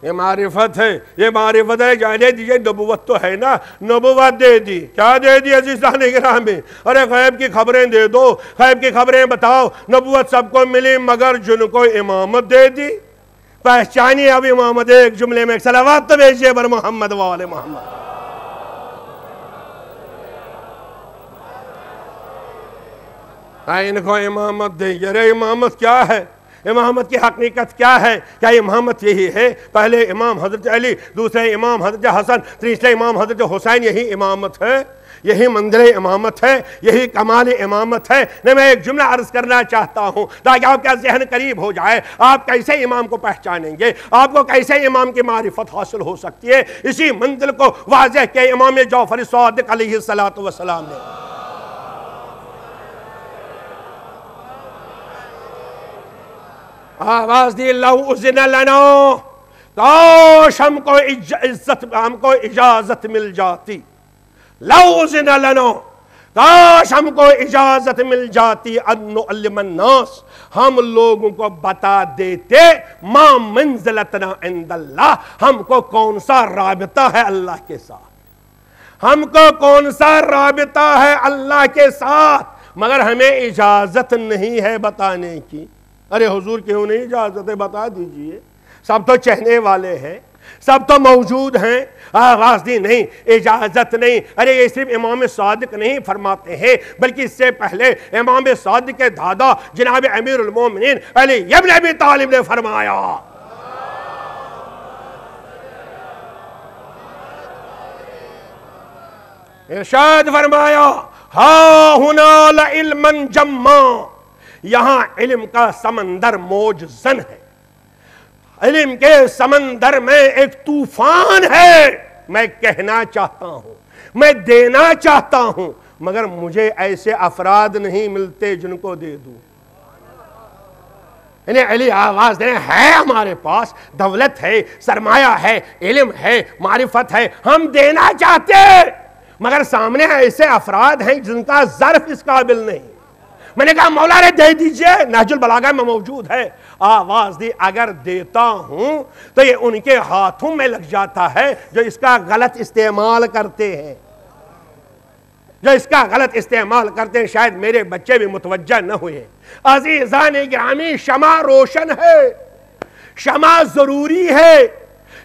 یہ معرفت ہے، یہ معرفت ہے۔ جانے دیجئے نبوت تو ہے نا، نبوت دے دی۔ کیا دے دی عزیزان گرامی؟ ارے غیب کی خبریں دے دو، غیب کی خبریں بتاؤ۔ نبوت سب کو ملی مگر جن کو امامت دے دی۔ پہچانی اب امامت ایک جملے میں۔ ایک صلوات تو بھیجیے بر محمد وآل محمد۔ ان کو امامت دیں گے۔ ارے امامت کیا ہے؟ امامت کی حقیقت کیا ہے؟ کیا امامت یہی ہے؟ پہلے امام حضرت علی، دوسرے امام حضرت حسن، تیسرے امام حضرت حسین، یہی امامت ہے؟ یہی منزل امامت ہے؟ یہی کمال امامت ہے؟ نہیں، میں ایک جملہ عرض کرنا چاہتا ہوں تاکہ آپ کا ذہن قریب ہو جائے۔ آپ کیسے امام کو پہچانیں گے؟ آپ کو کیسے امام کی معرفت حاصل ہو سکتی ہے؟ اسی منزل کو واضح کہ امام جعفر صادق علیہ السلام نے۔ آواز دی لو اذن لنا، کاش ہم کو اجازت مل جاتی، لو اذن لنا، کاش ہم کو اجازت مل جاتی، ان نعلم الناس، ہم لوگوں کو بتا دیتے ما منزلتنا عند اللہ، ہم کو کون سا رابطہ ہے اللہ کے ساتھ، ہم کو کون سا رابطہ ہے اللہ کے ساتھ، مگر ہمیں اجازت نہیں ہے بتانے کی۔ ارے حضور کیوں نہیں اجازت ہے؟ بتا دیجئے، سب تو چہنے والے ہیں، سب تو موجود ہیں۔ آواز دی نہیں، اجازت نہیں۔ ارے یہ صرف امام صادق نہیں فرماتے ہیں، بلکہ اس سے پہلے امام صادق کے دادا جناب امیر المومنین علی ابن ابی طالب نے فرمایا، ارشاد فرمایا ہا ہنا لعلما جما، یہاں علم کا سمندر موج زن ہے، علم کے سمندر میں ایک طوفان ہے۔ میں کہنا چاہتا ہوں، میں دینا چاہتا ہوں، مگر مجھے ایسے افراد نہیں ملتے جن کو دے دوں۔ انہیں علی آواز دیں، ہے ہمارے پاس دولت ہے، سرمایہ ہے، علم ہے، معرفت ہے، ہم دینا چاہتے ہیں، مگر سامنے ایسے افراد ہیں جن کا ظرف اس قابل نہیں۔ میں نے کہا مولا نے دے دیجئے، نہج البلاغہ میں موجود ہے۔ آواز دی، اگر دیتا ہوں تو یہ ان کے ہاتھوں میں لگ جاتا ہے جو اس کا غلط استعمال کرتے ہیں، جو اس کا غلط استعمال کرتے ہیں۔ شاید میرے بچے بھی متوجہ نہ ہوئے۔ عزیزان گرامی، شمع روشن ہے، شمع ضروری ہے،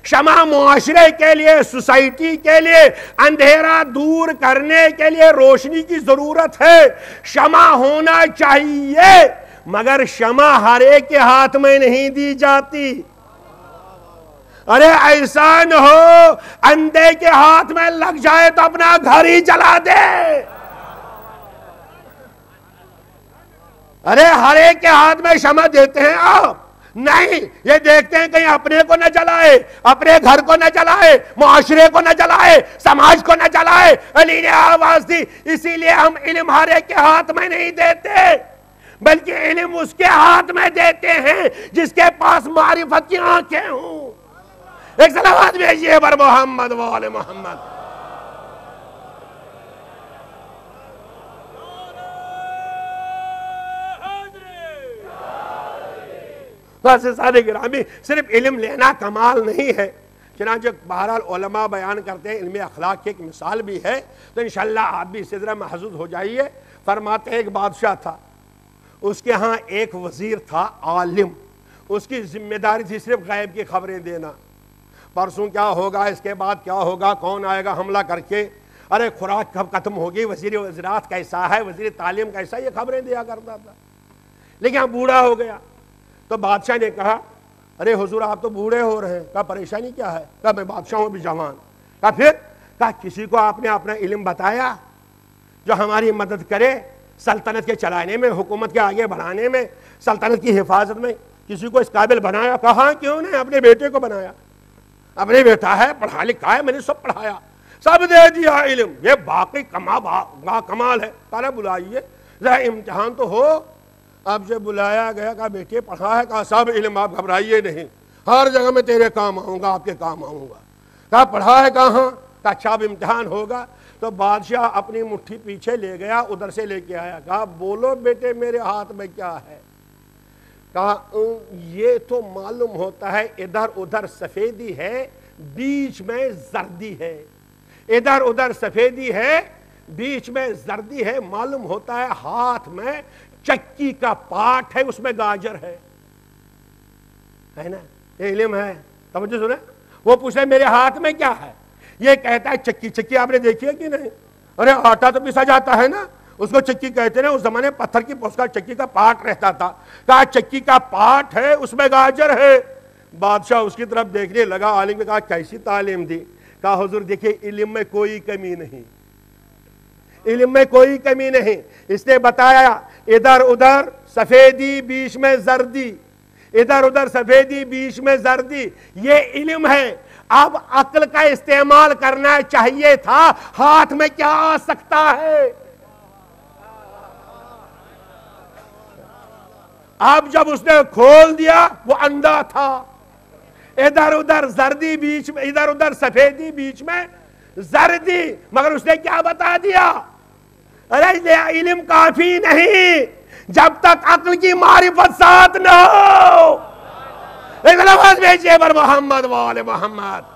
شمع معاشرے کے لیے، سوسائٹی کے لیے اندھیرا دور کرنے کے لیے روشنی کی ضرورت ہے، شمع ہونا چاہیے، مگر شمع ہر ایک کے ہاتھ میں نہیں دی جاتی۔ ارے ایسا نہ ہو اندھے کے ہاتھ میں لگ جائے تو اپنا گھر ہی جلا دے۔ ارے ہر ایک کے ہاتھ میں شمع دیتے ہیں آپ، نہیں، یہ دیکھتے ہیں کہیں اپنے کو نہ جلائے، اپنے گھر کو نہ جلائے، معاشرے کو نہ جلائے، سماج کو نہ جلائے۔ علی نے آواز دی، اسی لیے ہم علم ہر ایک کے ہاتھ میں نہیں دیتے، بلکہ علم اس کے ہاتھ میں دیتے ہیں جس کے پاس معرفت کی آنکھیں ہوں۔ ایک صلوات بھیجیے بر محمد و آل محمد۔ عزیزان گرامی، صرف علم لینا کمال نہیں ہے، چنانچہ بہرحال علماء بیان کرتے ہیں، علم اخلاق کی ایک مثال بھی ہے، تو انشاءاللہ آپ بھی اسی طرح محظوظ ہو جائیے۔ فرماتے ہیں ایک بادشاہ تھا، اس کے ہاں ایک وزیر تھا عالم، اس کی ذمہ داری تھی صرف غیب کی خبریں دینا، پرسوں کیا ہوگا، اس کے بعد کیا ہوگا، کون آئے گا حملہ کر کے، ارے خوراک کب ختم ہوگی، وزیر وزارت کیسا ہے، وزیر تعلیم کیسا ہے، یہ خبریں دیا کرتا تھا۔ لیکن اب بوڑھا ہو گیا تو بادشاہ نے کہا، ارے حضور آپ تو بوڑھے ہو رہے ہیں۔ کہا پریشانی کیا ہے؟ کہا میں بادشاہ ہوں بھی جوان۔ کہا پھر؟ کہا کسی کو آپ نے اپنا علم بتایا جو ہماری مدد کرے سلطنت کے چلانے میں، حکومت کے آگے بڑھانے میں، سلطنت کی حفاظت میں، کسی کو اس قابل بنایا؟ کہا کیوں نہیں، اپنے بیٹے کو بنایا، اپنے بیٹا ہے، پڑھا لکھا ہے، میں نے سب پڑھایا، سب دے دیا علم، یہ باقی کمال ہے۔ کہا بلائیے ذرا امتحان تو ہو۔ اب جب بلایا گیا، کہا بیٹے پڑھا ہے؟ کہا سب علم، آپ گھبرائیے نہیں، ہر جگہ میں تیرے کام آؤں گا، آپ کے کام آؤں گا۔ کہا پڑھا ہے؟ کہاں؟ کہا اچھا اب امتحان ہوگا۔ تو بادشاہ اپنی مٹھی پیچھے لے گیا، ادھر سے لے کے آیا، کہا بولو بیٹے میرے ہاتھ میں کیا ہے؟ کہا یہ تو معلوم ہوتا ہے ادھر ادھر سفیدی ہے، بیچ میں زردی ہے، ادھر ادھر سفیدی ہے، بیچ میں زردی ہے، معلوم ہوتا ہے ہاتھ میں چکی کا پاٹ ہے، اس میں گاجر ہے نا، یہ علم ہے۔ توجہ سنیں، وہ پوچھے میرے ہاتھ میں کیا ہے، یہ کہتا ہے چکی۔ چکی آپ نے دیکھی ہے کہ نہیں؟ ارے آٹا تو پیسا جاتا ہے نا، اس کو چکی کہتے ہیں، اس زمانے پتھر کی اس کا چکی کا پاٹ رہتا تھا۔ کہا چکی کا پاٹ ہے، اس میں گاجر ہے۔ بادشاہ اس کی طرف دیکھنے لگا، عالم نے کہا کیسی تعلیم دی؟ کہا حضور دیکھیے علم میں کوئی کمی نہیں، علم میں کوئی کمی نہیں۔ اس نے بتایا ادھر ادھر سفیدی بیچ میں زردی، ادھر ادھر سفیدی بیچ میں زردی، یہ علم ہے۔ اب عقل کا استعمال کرنا چاہیے تھا، ہاتھ میں کیا آ سکتا ہے؟ اب جب اس نے کھول دیا وہ اندھا تھا، ادھر ادھر زردی بیچ میں، ادھر ادھر سفیدی بیچ میں زردی، مگر اس نے کیا بتا دیا؟ ارے علم کافی نہیں جب تک عقل کی معرفت ساتھ نہ ہو۔ ایک لفظ بھیجیے بر محمد و آل محمد۔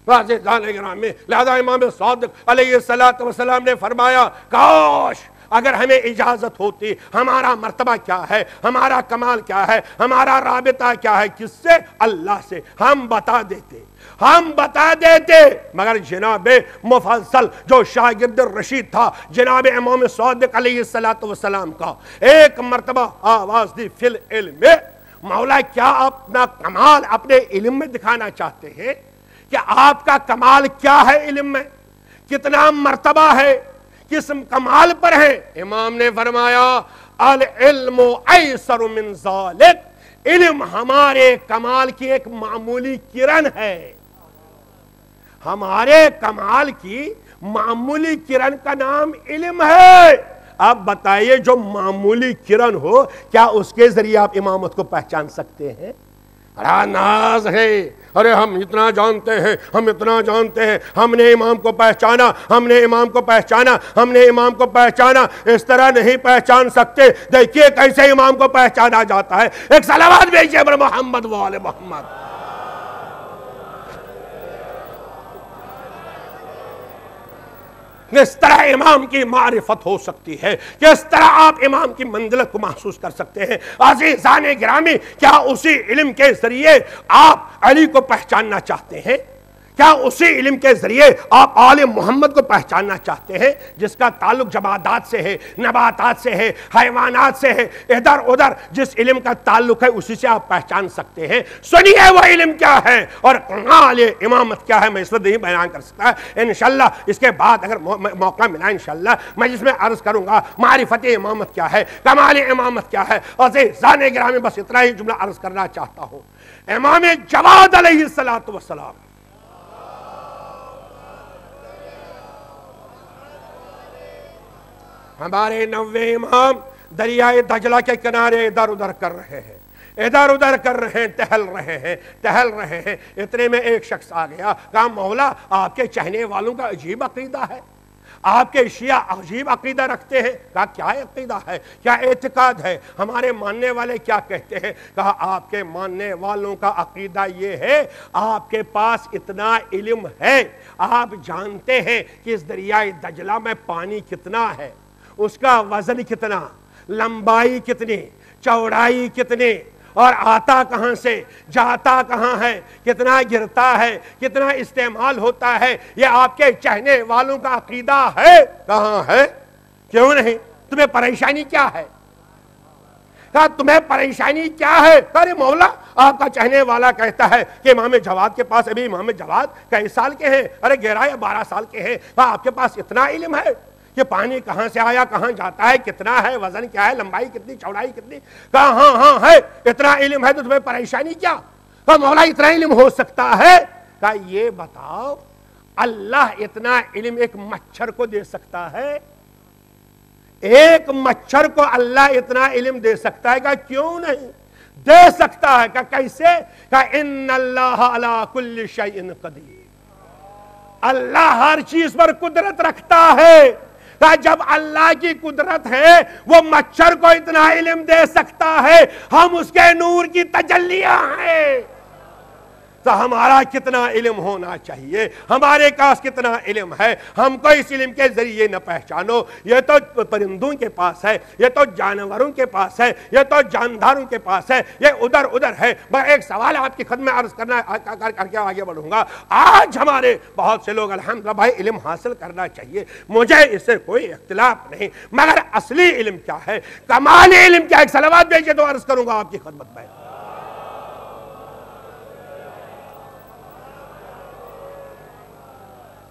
لہذا امام صادق علیہ السلام نے فرمایا کاش اگر ہمیں اجازت ہوتی، ہمارا مرتبہ کیا ہے، ہمارا کمال کیا ہے، ہمارا رابطہ کیا ہے کس سے؟ اللہ سے، ہم بتا دیتے، ہم بتا دیتے۔ مگر جناب مفضل جو شاگرد رشید تھا، جناب امام صادق علیہ السلام کا، ایک مرتبہ آواز دی فی العلم، مولا کیا اپنا کمال اپنے علم میں دکھانا چاہتے ہیں؟ کہ آپ کا کمال کیا ہے علم میں، کتنا مرتبہ ہے، کس کمال پر ہے؟ امام نے فرمایا العلم ایسر من ذالک، علم ہمارے کمال کی ایک معمولی کرن ہے، ہمارے کمال کی معمولی کرن کا نام علم ہے۔ اب بتائیے جو معمولی کرن ہو، کیا اس کے ذریعے آپ امامت کو پہچان سکتے ہیں؟ بڑا ناز ہے، ارے ہم اتنا جانتے ہیں، ہم اتنا جانتے ہیں، ہم نے امام کو پہچانا، ہم نے امام کو پہچانا، ہم نے امام کو پہچانا۔ اس طرح نہیں پہچان سکتے۔ دیکھیے کیسے امام کو پہچانا جاتا ہے، ایک صلوات بھیجیے بر محمد و آل محمد۔ اس طرح امام کی معرفت ہو سکتی ہے، کس طرح آپ امام کی منزلت کو محسوس کر سکتے ہیں۔ عزیزان گرامی، کیا اسی علم کے ذریعے آپ علی کو پہچاننا چاہتے ہیں؟ کیا اسی علم کے ذریعے آپ آل محمد کو پہچاننا چاہتے ہیں، جس کا تعلق جمادات سے ہے، نباتات سے ہے، حیوانات سے ہے، ادھر ادھر جس علم کا تعلق ہے اسی سے آپ پہچان سکتے ہیں؟ سنیے وہ علم کیا ہے اور کمال امامت کیا ہے۔ میں اس وقت نہیں بیان کر سکتا، انشاءاللہ اس کے بعد اگر موقع ملا انشاءاللہ میں جس میں عرض کروں گا معرفت امامت کیا ہے، کمال امامت کیا ہے۔ عزیزان گرامی، بس اتنا ہی جملہ عرض کرنا چاہتا ہوں۔ امام جواد علیہ السلام ہمارے 90 امام دریائے دجلہ کے کنارے ادھر ادھر کر رہے ہیں، ادھر ادھر کر رہے ہیں، ٹہل رہے ہیں۔ اتنے میں ایک شخص آ گیا، کہا مولا آپ کے چہنے والوں کا عجیب عقیدہ ہے، آپ کے شیعہ عجیب عقیدہ رکھتے ہیں۔ کہا کیا عقیدہ ہے، کیا اعتقاد ہے، ہمارے ماننے والے کیا کہتے ہیں؟ کہا آپ کے ماننے والوں کا عقیدہ یہ ہے، آپ کے پاس اتنا علم ہے، آپ جانتے ہیں کہ اس دریائے دجلہ میں پانی کتنا ہے، اس کا وزن کتنا، لمبائی کتنی، چوڑائی کتنی، اور آتا کہاں سے، جاتا کہاں ہے، کتنا گرتا ہے، کتنا استعمال ہوتا ہے، یہ آپ کے چہنے والوں کا عقیدہ ہے۔ کہاں ہے؟ کیوں نہیں؟ تمہیں پریشانی کیا ہے؟ کہا تمہیں پریشانی کیا ہے؟ ارے مولا آپ کا چہنے والا کہتا ہے کہ امام جواد کے پاس، ابھی امام جواد کئی سال کے ہیں؟ ارے 11 یا 12 سال کے ہیں۔ کہا آپ کے پاس اتنا علم ہے کہ پانی کہاں سے آیا، کہاں جاتا ہے، کتنا ہے، وزن کیا ہے، لمبائی کتنی، چوڑائی کتنی؟ کہا ہاں ہے، اتنا علم ہے تو تمہیں پریشانی کیا؟ کہا مولا اتنا علم ہو سکتا ہے؟ کہا یہ بتاؤ اللہ اتنا علم ایک مچھر کو دے سکتا ہے؟ ایک مچھر کو اللہ اتنا علم دے سکتا ہے؟ کہا کیوں نہیں دے سکتا ہے؟ کہا کیسے؟ کہا ان اللہ علی کل شیء قدیر، اللہ ہر چیز پر قدرت رکھتا ہے۔ جب اللہ کی قدرت ہے وہ مچھر کو اتنا علم دے سکتا ہے، ہم اس کے نور کی تجلیاں ہیں، تو ہمارا کتنا علم ہونا چاہیے، ہمارے پاس کتنا علم ہے۔ ہم کو اس علم کے ذریعے نہ پہچانو، یہ تو پرندوں کے پاس ہے، یہ تو جانوروں کے پاس ہے، یہ تو جانداروں کے پاس ہے، یہ ادھر ادھر ہے۔ میں ایک سوال آپ کی خدمت عرض کرنا کر کے آگے بڑھوں گا۔ آج ہمارے بہت سے لوگ الحمدللہ بھائی علم حاصل کرنا چاہیے، مجھے اس سے کوئی اختلاف نہیں، مگر اصلی علم کیا ہے، کمال علم کیا ہے؟ ایک صلوات بھیجیے تو عرض کروں گا آپ کی خدمت میں۔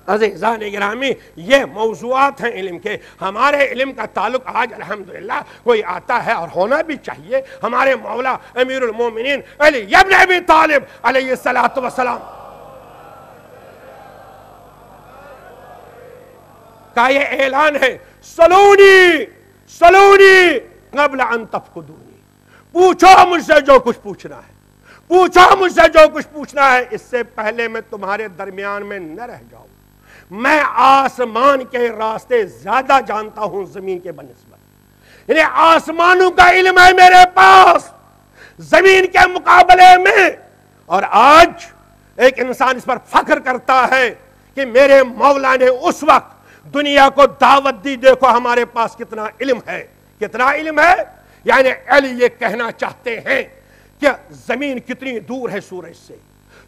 عزیزان گرامی، یہ موضوعات ہیں علم کے۔ ہمارے علم کا تعلق آج الحمدللہ کوئی آتا ہے اور ہونا بھی چاہیے، ہمارے مولا امیر المومنین علی ابن ابی طالب علیہ السلام کا یہ اعلان ہے، سلونی قبل ان تفقدونی، پوچھو مجھ سے جو کچھ پوچھنا ہے، پوچھو مجھ سے جو کچھ پوچھنا ہے، اس سے پہلے میں تمہارے درمیان میں نہ رہ جاؤں۔ میں آسمان کے راستے زیادہ جانتا ہوں زمین کے بنسبت، یعنی آسمانوں کا علم ہے میرے پاس زمین کے مقابلے میں۔ اور آج ایک انسان اس پر فخر کرتا ہے کہ میرے مولا نے اس وقت دنیا کو دعوت دی، دیکھو ہمارے پاس کتنا علم ہے، کتنا علم ہے۔ یعنی علی یہ کہنا چاہتے ہیں کہ زمین کتنی دور ہے سورج سے،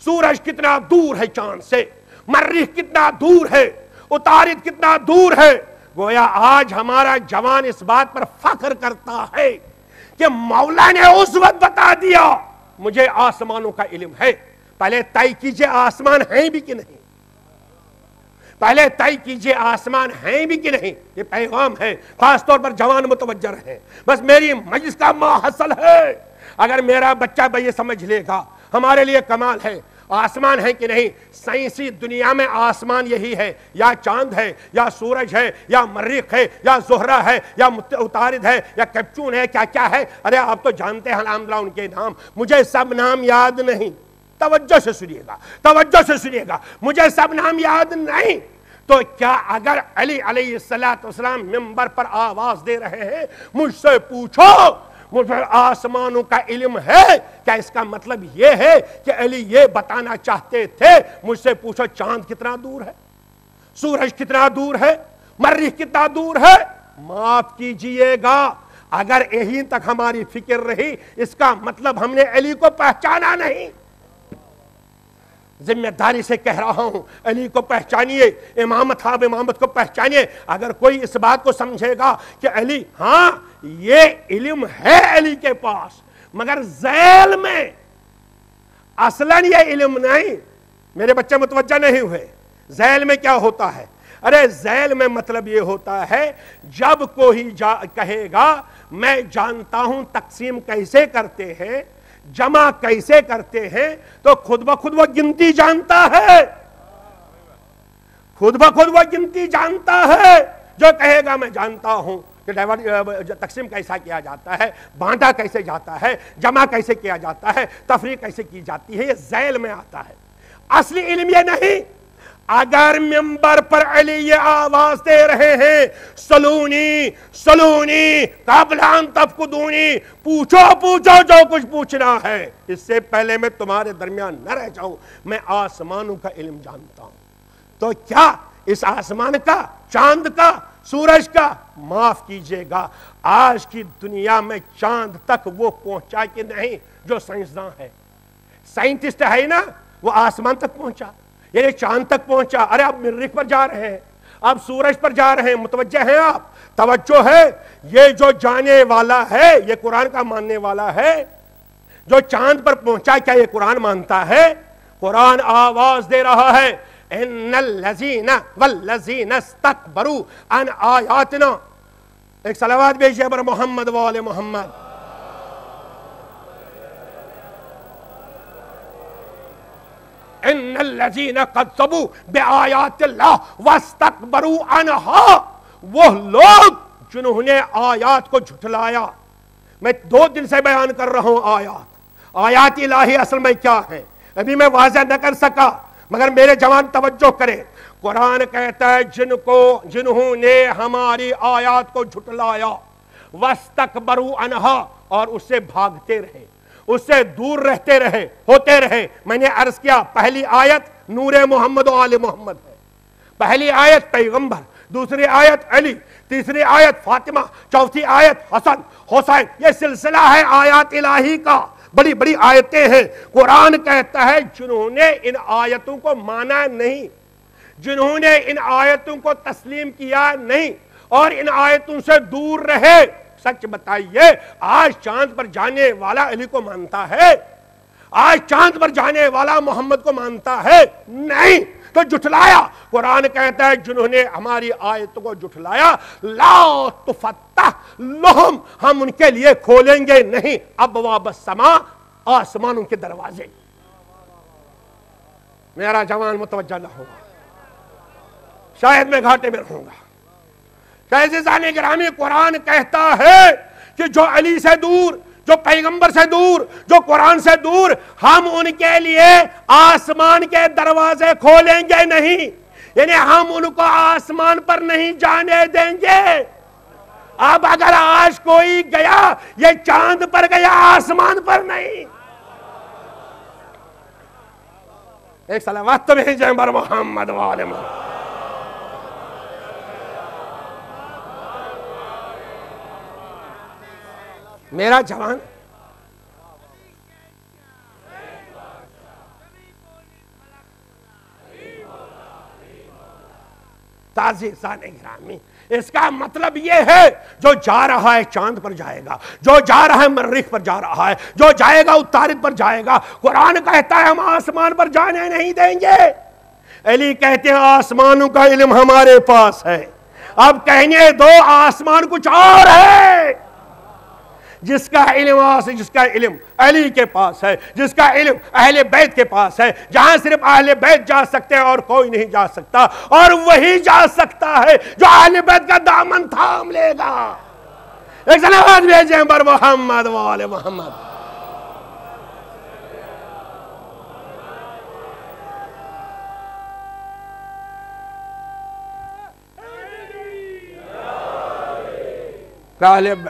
سورج کتنا دور ہے چاند سے، مریخ کتنا دور ہے، عطارد کتنا دور ہے۔ گویا آج ہمارا جوان اس بات پر فخر کرتا ہے کہ مولا نے اس وقت بتا دیا مجھے آسمانوں کا علم ہے، پہلے طے کیجئے آسمان ہیں بھی کہ نہیں، پہلے طے کیجئے آسمان ہیں بھی کہ نہیں. یہ پیغام ہے، خاص طور پر جوان متوجہ رہیں. بس میری مجلس کا ماحصل ہے، اگر میرا بچہ یہ سمجھ لے گا ہمارے لیے کمال ہے. آسمان ہے کہ نہیں، سائنسی دنیا میں آسمان یہی ہے، یا چاند ہے، یا سورج ہے، یا مریخ ہے، یا زہرہ ہے، یا عطارد ہے، یا کیپچون ہے، کیا کیا ہے. ارے آپ تو جانتے ہیں الحمدللہ ان کے نام، مجھے سب نام یاد نہیں. توجہ سے سنیے گا، توجہ سے سنیے گا، مجھے سب نام یاد نہیں. تو کیا اگر علی علیہ السلام منبر پر آواز دے رہے ہیں، مجھ سے پوچھو مجھے آسمانوں کا علم ہے، کیا اس کا مطلب یہ ہے کہ علی یہ بتانا چاہتے تھے مجھ سے پوچھو چاند کتنا دور ہے، سورج کتنا دور ہے، مریخ کتنا دور ہے؟ معاف کیجئے گا، اگر یہیں تک ہماری فکر رہی اس کا مطلب ہم نے علی کو پہچانا نہیں. ذمہ داری سے کہہ رہا ہوں، علی کو پہچانیے، امامت کو پہچانیے. اگر کوئی اس بات کو سمجھے گا کہ علی، ہاں یہ علم ہے علی کے پاس مگر ذیل میں، اصلاً یہ علم نہیں. میرے بچے متوجہ نہیں ہوئے، ذیل میں کیا ہوتا ہے؟ ارے ذیل میں مطلب یہ ہوتا ہے جب کوئی کہے گا میں جانتا ہوں تقسیم کیسے کرتے ہیں، جمع کیسے کرتے ہیں، تو خود بخود وہ گنتی جانتا ہے، خود بخود وہ گنتی جانتا ہے. جو کہے گا میں جانتا ہوں کہ تقسیم کیسا کیا جاتا ہے، بانٹا کیسے جاتا ہے، جمع کیسے کیا جاتا ہے، تفریق کیسے کی جاتی ہے، یہ ذیل میں آتا ہے. اصلی علم یہ نہیں. اگر ممبر پر علی یہ آواز دے رہے ہیں سلونی سلونی قبل ان تفقدونی، پوچھو پوچھو جو کچھ پوچھنا ہے، اس سے پہلے میں تمہارے درمیان نہ رہ جاؤں، میں آسمانوں کا علم جانتا ہوں. تو کیا اس آسمان کا، چاند کا، سورج کا؟ معاف کیجئے گا، آج کی دنیا میں چاند تک وہ پہنچا کہ نہیں جو سائنسداں ہے، سائنٹسٹ ہے نا، وہ آسمان تک پہنچا، یعنی چاند تک پہنچا. ارے آپ مریخ پر جا رہے ہیں، آپ سورج پر جا رہے ہیں، متوجہ ہیں آپ؟ توجہ ہے. یہ جو جانے والا ہے یہ قرآن کا ماننے والا ہے. جو چاند پر پہنچا کیا یہ قرآن مانتا ہے؟ قرآن آواز دے رہا ہے ان الذین والذین استکبروا عن آیاتنا. ایک صلوات بھیجیے بر محمد و آل محمد. ان الذین کذبوا بآیات اللہ واستکبروا عنہا، وہ لوگ جنہوں نے آیات کو جھٹلایا. میں 2 دن سے بیان کر رہا ہوں آیات الہی اصل میں کیا ہے، ابھی میں واضح نہ کر سکا مگر میرے جوان توجہ کریں. قرآن کہتا ہے جنہوں نے ہماری آیات کو جھٹلایا، واستکبروا عنہا، اور اس سے بھاگتے رہے، اس سے دور رہتے رہے، ہوتے رہے. میں نے عرض کیا پہلی آیت نور محمد و آل محمد ہے، پہلی آیت پیغمبر، دوسری آیت علی، تیسری آیت فاطمہ، چوتھی آیت حسن حسین. یہ سلسلہ ہے آیات الہی کا، بڑی بڑی آیتیں ہیں. قرآن کہتا ہے جنہوں نے ان آیتوں کو مانا نہیں، جنہوں نے ان آیتوں کو تسلیم کیا نہیں اور ان آیتوں سے دور رہے. سچ بتائیے آج چاند پر جانے والا علی کو مانتا ہے؟ آج چاند پر جانے والا محمد کو مانتا ہے؟ نہیں. تو جھٹلایا. قرآن کہتا ہے جنہوں نے ہماری آیتوں کو جھٹلایا لا تفتح لہم، ہم ان کے لیے کھولیں گے نہیں ابواب السماء، آسمانوں کے دروازے. میرا جوان متوجہ نہ ہوگا، شاید میں گھاٹے میں رہوں گا. عزیزان گرامی، قرآن کہتا ہے کہ جو علی سے دور، جو پیغمبر سے دور، جو قرآن سے دور، ہم ان کے لیے آسمان کے دروازے کھولیں گے نہیں، یعنی ہم ان کو آسمان پر نہیں جانے دیں گے. اب اگر آج کوئی گیا یہ چاند پر گیا، آسمان پر نہیں. ایک صلوات تو بھیجیں بر محمد و آل محمد. میرا جوان عزیزان گرامی، اس کا مطلب یہ ہے جو جا رہا ہے چاند پر جائے گا، جو جا رہا ہے مریخ پر جا رہا ہے، جو جائے گا عطارد پر جائے گا۔ قرآن کہتا ہے ہم آسمان پر جانے نہیں دیں گے۔ علی کہتے ہیں آسمانوں کا علم ہمارے پاس ہے۔ اب کہنے دو آسمان کچھ اور ہے، جس کا علم علی کے پاس ہے، جس کا علم اہل بیت کے پاس ہے، جہاں صرف اہل بیت جا سکتے ہیں اور کوئی نہیں جا سکتا، اور وہی جا سکتا ہے جو اہل بیت کا دامن تھام لے گا۔ ایک صلوات بھیجیں بر محمد و آل محمد۔ غالب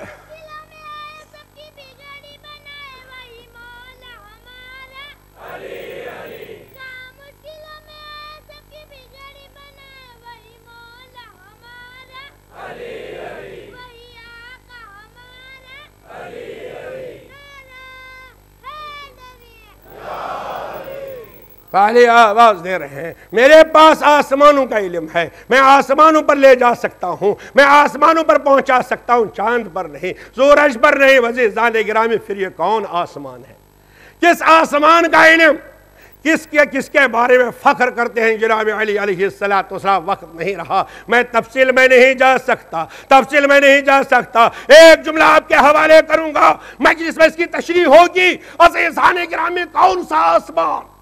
پہلے آواز دے رہے ہیں میرے پاس آسمانوں کا علم ہے، میں آسمانوں پر لے جا سکتا ہوں، میں آسمانوں پر پہنچا سکتا ہوں، چاند پر نہیں، سورج پر نہیں۔ عزیزان گرامی پھر یہ کون آسمان ہے؟ کس آسمان کا علم؟ کس کے بارے میں فخر کرتے ہیں جناب علی علیہ السلام؟ وقت نہیں رہا، میں تفصیل میں نہیں جا سکتا، ایک جملہ آپ کے حوالے کروں گا، مجلس میں اس کی تشریح ہوگی۔ عزیزان گرامی کون سا آسمان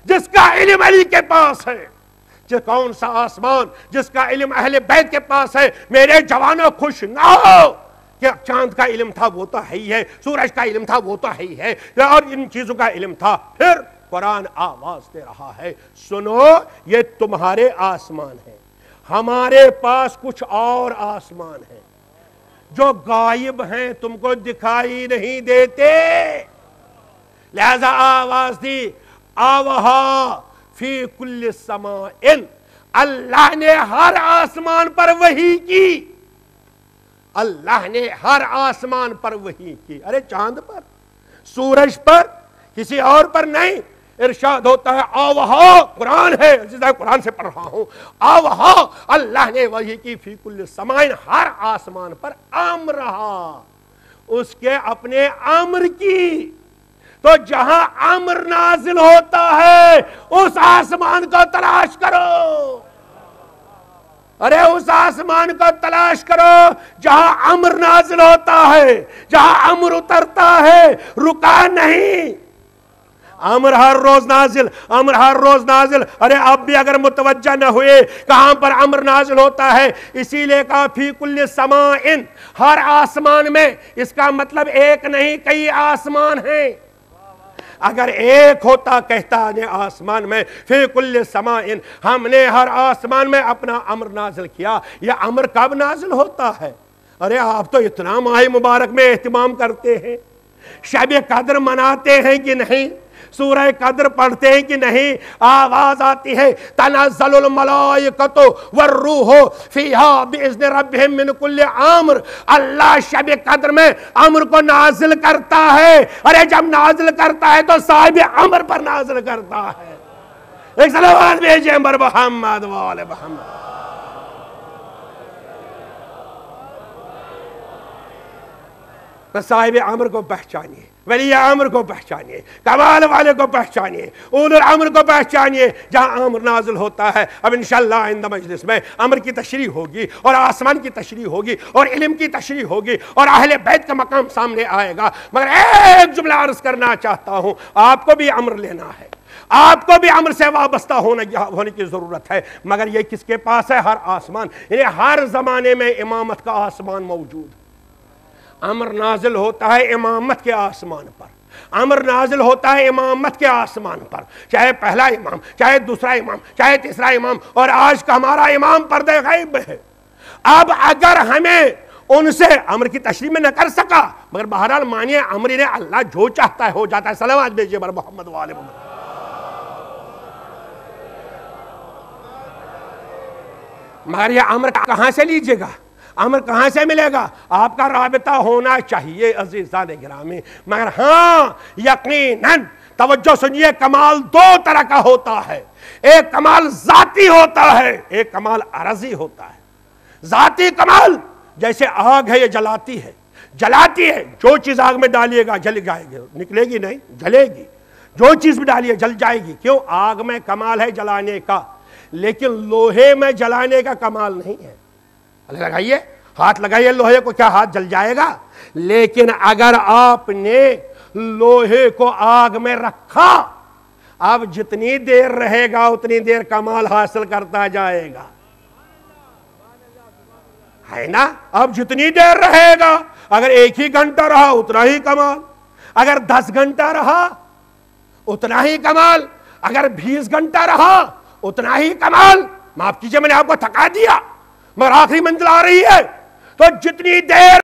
جس کا علم علی کے پاس ہے؟ کون سا آسمان جس کا علم اہل بیت کے پاس ہے؟ میرے جوانوں خوش نہ ہو کہ چاند کا علم تھا وہ تو ہے ہی ہے، سورج کا علم تھا وہ تو ہے ہی ہے، اور ان چیزوں کا علم تھا۔ پھر قرآن آواز دے رہا ہے سنو یہ تمہارے آسمان ہیں، ہمارے پاس کچھ اور آسمان ہیں جو غائب ہیں، تم کو دکھائی نہیں دیتے۔ لہذا آواز دی آوہا فی کل سماء، اللہ نے ہر آسمان پر وحی کی، اللہ نے ہر آسمان پر وحی کی۔ ارے چاند پر، سورج پر، کسی اور پر نہیں۔ ارشاد ہوتا ہے آوہا، قرآن ہے، قرآن سے پڑھ رہا ہوں، آوہا اللہ نے وحی کی فی کل سماء، ہر آسمان پر امرہا، اس کے اپنے امر کی۔ تو جہاں امر نازل ہوتا ہے اس آسمان کو تلاش کرو، ارے اس آسمان کو تلاش کرو جہاں امر نازل ہوتا ہے، جہاں امر اترتا ہے، رکا نہیں۔ امر ہر روز نازل، امر ہر روز نازل۔ ارے اب بھی اگر متوجہ نہ ہوئے کہاں پر امر نازل ہوتا ہے، اسی لئے کہا فی کل سماء، ہر آسمان میں، اس کا مطلب ایک نہیں کئی آسمان ہیں۔ اگر ایک ہوتا کہتا نے آسمان میں فی کل سماء، ہم نے ہر آسمان میں اپنا امر نازل کیا۔ یہ امر کب نازل ہوتا ہے؟ ارے آپ تو اتنا ماہ مبارک میں اہتمام کرتے ہیں، شب قدر مناتے ہیں کہ نہیں؟ سورہ قدر پڑھتے ہیں کہ نہیں؟ آواز آتی ہے تنزل الملائکۃ والروح فیہا باذن ربہم من کل امر، اللہ شب قدر میں امر کو نازل کرتا ہے۔ ارے جب نازل کرتا ہے تو صاحب امر پر نازل کرتا ہے۔ ایک صلوات بھیجیں بر محمد و آل محمد۔ صاحب امر کو پہچانیے، ولی امر کو پہچانیے، کمال والے کو پہچانیے، اولو الامر کو پہچانیے۔ جہاں امر نازل ہوتا ہے، اب انشاءاللہ آئندہ مجلس میں امر کی تشریح ہوگی، اور آسمان کی تشریح ہوگی، اور علم کی تشریح ہوگی، اور اہل بیت کا مقام سامنے آئے گا۔ مگر ایک جملہ عرض کرنا چاہتا ہوں، آپ کو بھی امر لینا ہے، آپ کو بھی امر سے وابستہ ہونے کی ضرورت ہے۔ مگر یہ کس کے پاس ہے؟ ہر آسمان، یعنی ہر زمانے میں امامت کا آسمان موجود ہے۔ امر نازل ہوتا ہے امامت کے آسمان پر، امر نازل ہوتا ہے امامت کے آسمان پر، چاہے پہلا امام، چاہے دوسرا امام، چاہے تیسرا امام، اور آج کا ہمارا امام پردے غیب ہے۔ اب اگر ہمیں ان سے امر کی تشریح میں نہ کر سکا، مگر بہرحال مانیے امر نے اللہ جو چاہتا ہے ہو جاتا ہے۔ صلوات بھیجیے بر محمد و آل محمد۔ مگر یہ امر کہاں سے لیجئے گا؟ امر کہاں سے ملے گا؟ آپ کا رابطہ ہونا چاہیے عزیزان گرامی۔ مگر ہاں یقیناً توجہ سنیے، کمال دو طرح کا ہوتا ہے، ایک کمال ذاتی ہوتا ہے، ایک کمال عرضی ہوتا ہے۔ ذاتی کمال جیسے آگ ہے، یہ جلاتی ہے، جلاتی ہے، جو چیز آگ میں ڈالیے گا جل جائے گی، نکلے گی نہیں، جلے گی، جو چیز بھی ڈالیے جل جائے گی۔ کیوں؟ آگ میں کمال ہے جلانے کا، لیکن لوہے میں جلانے کا کمال نہیں ہے۔ لگائیے، ہاتھ لگائیے لوہے کو، کیا ہاتھ جل جائے گا؟ لیکن اگر آپ نے لوہے کو آگ میں رکھا، اب جتنی دیر رہے گا اتنی دیر کمال حاصل کرتا جائے گا، ہے نا؟ اب جتنی دیر رہے گا، اگر 1 ہی گھنٹہ رہا اتنا ہی کمال، اگر 10 گھنٹہ رہا اتنا ہی کمال، اگر 20 گھنٹہ رہا اتنا ہی کمال۔ معاف کیجئے میں نے آپ کو تھکا دیا، مگر آخری منزل آ رہی ہے، تو جتنی دیر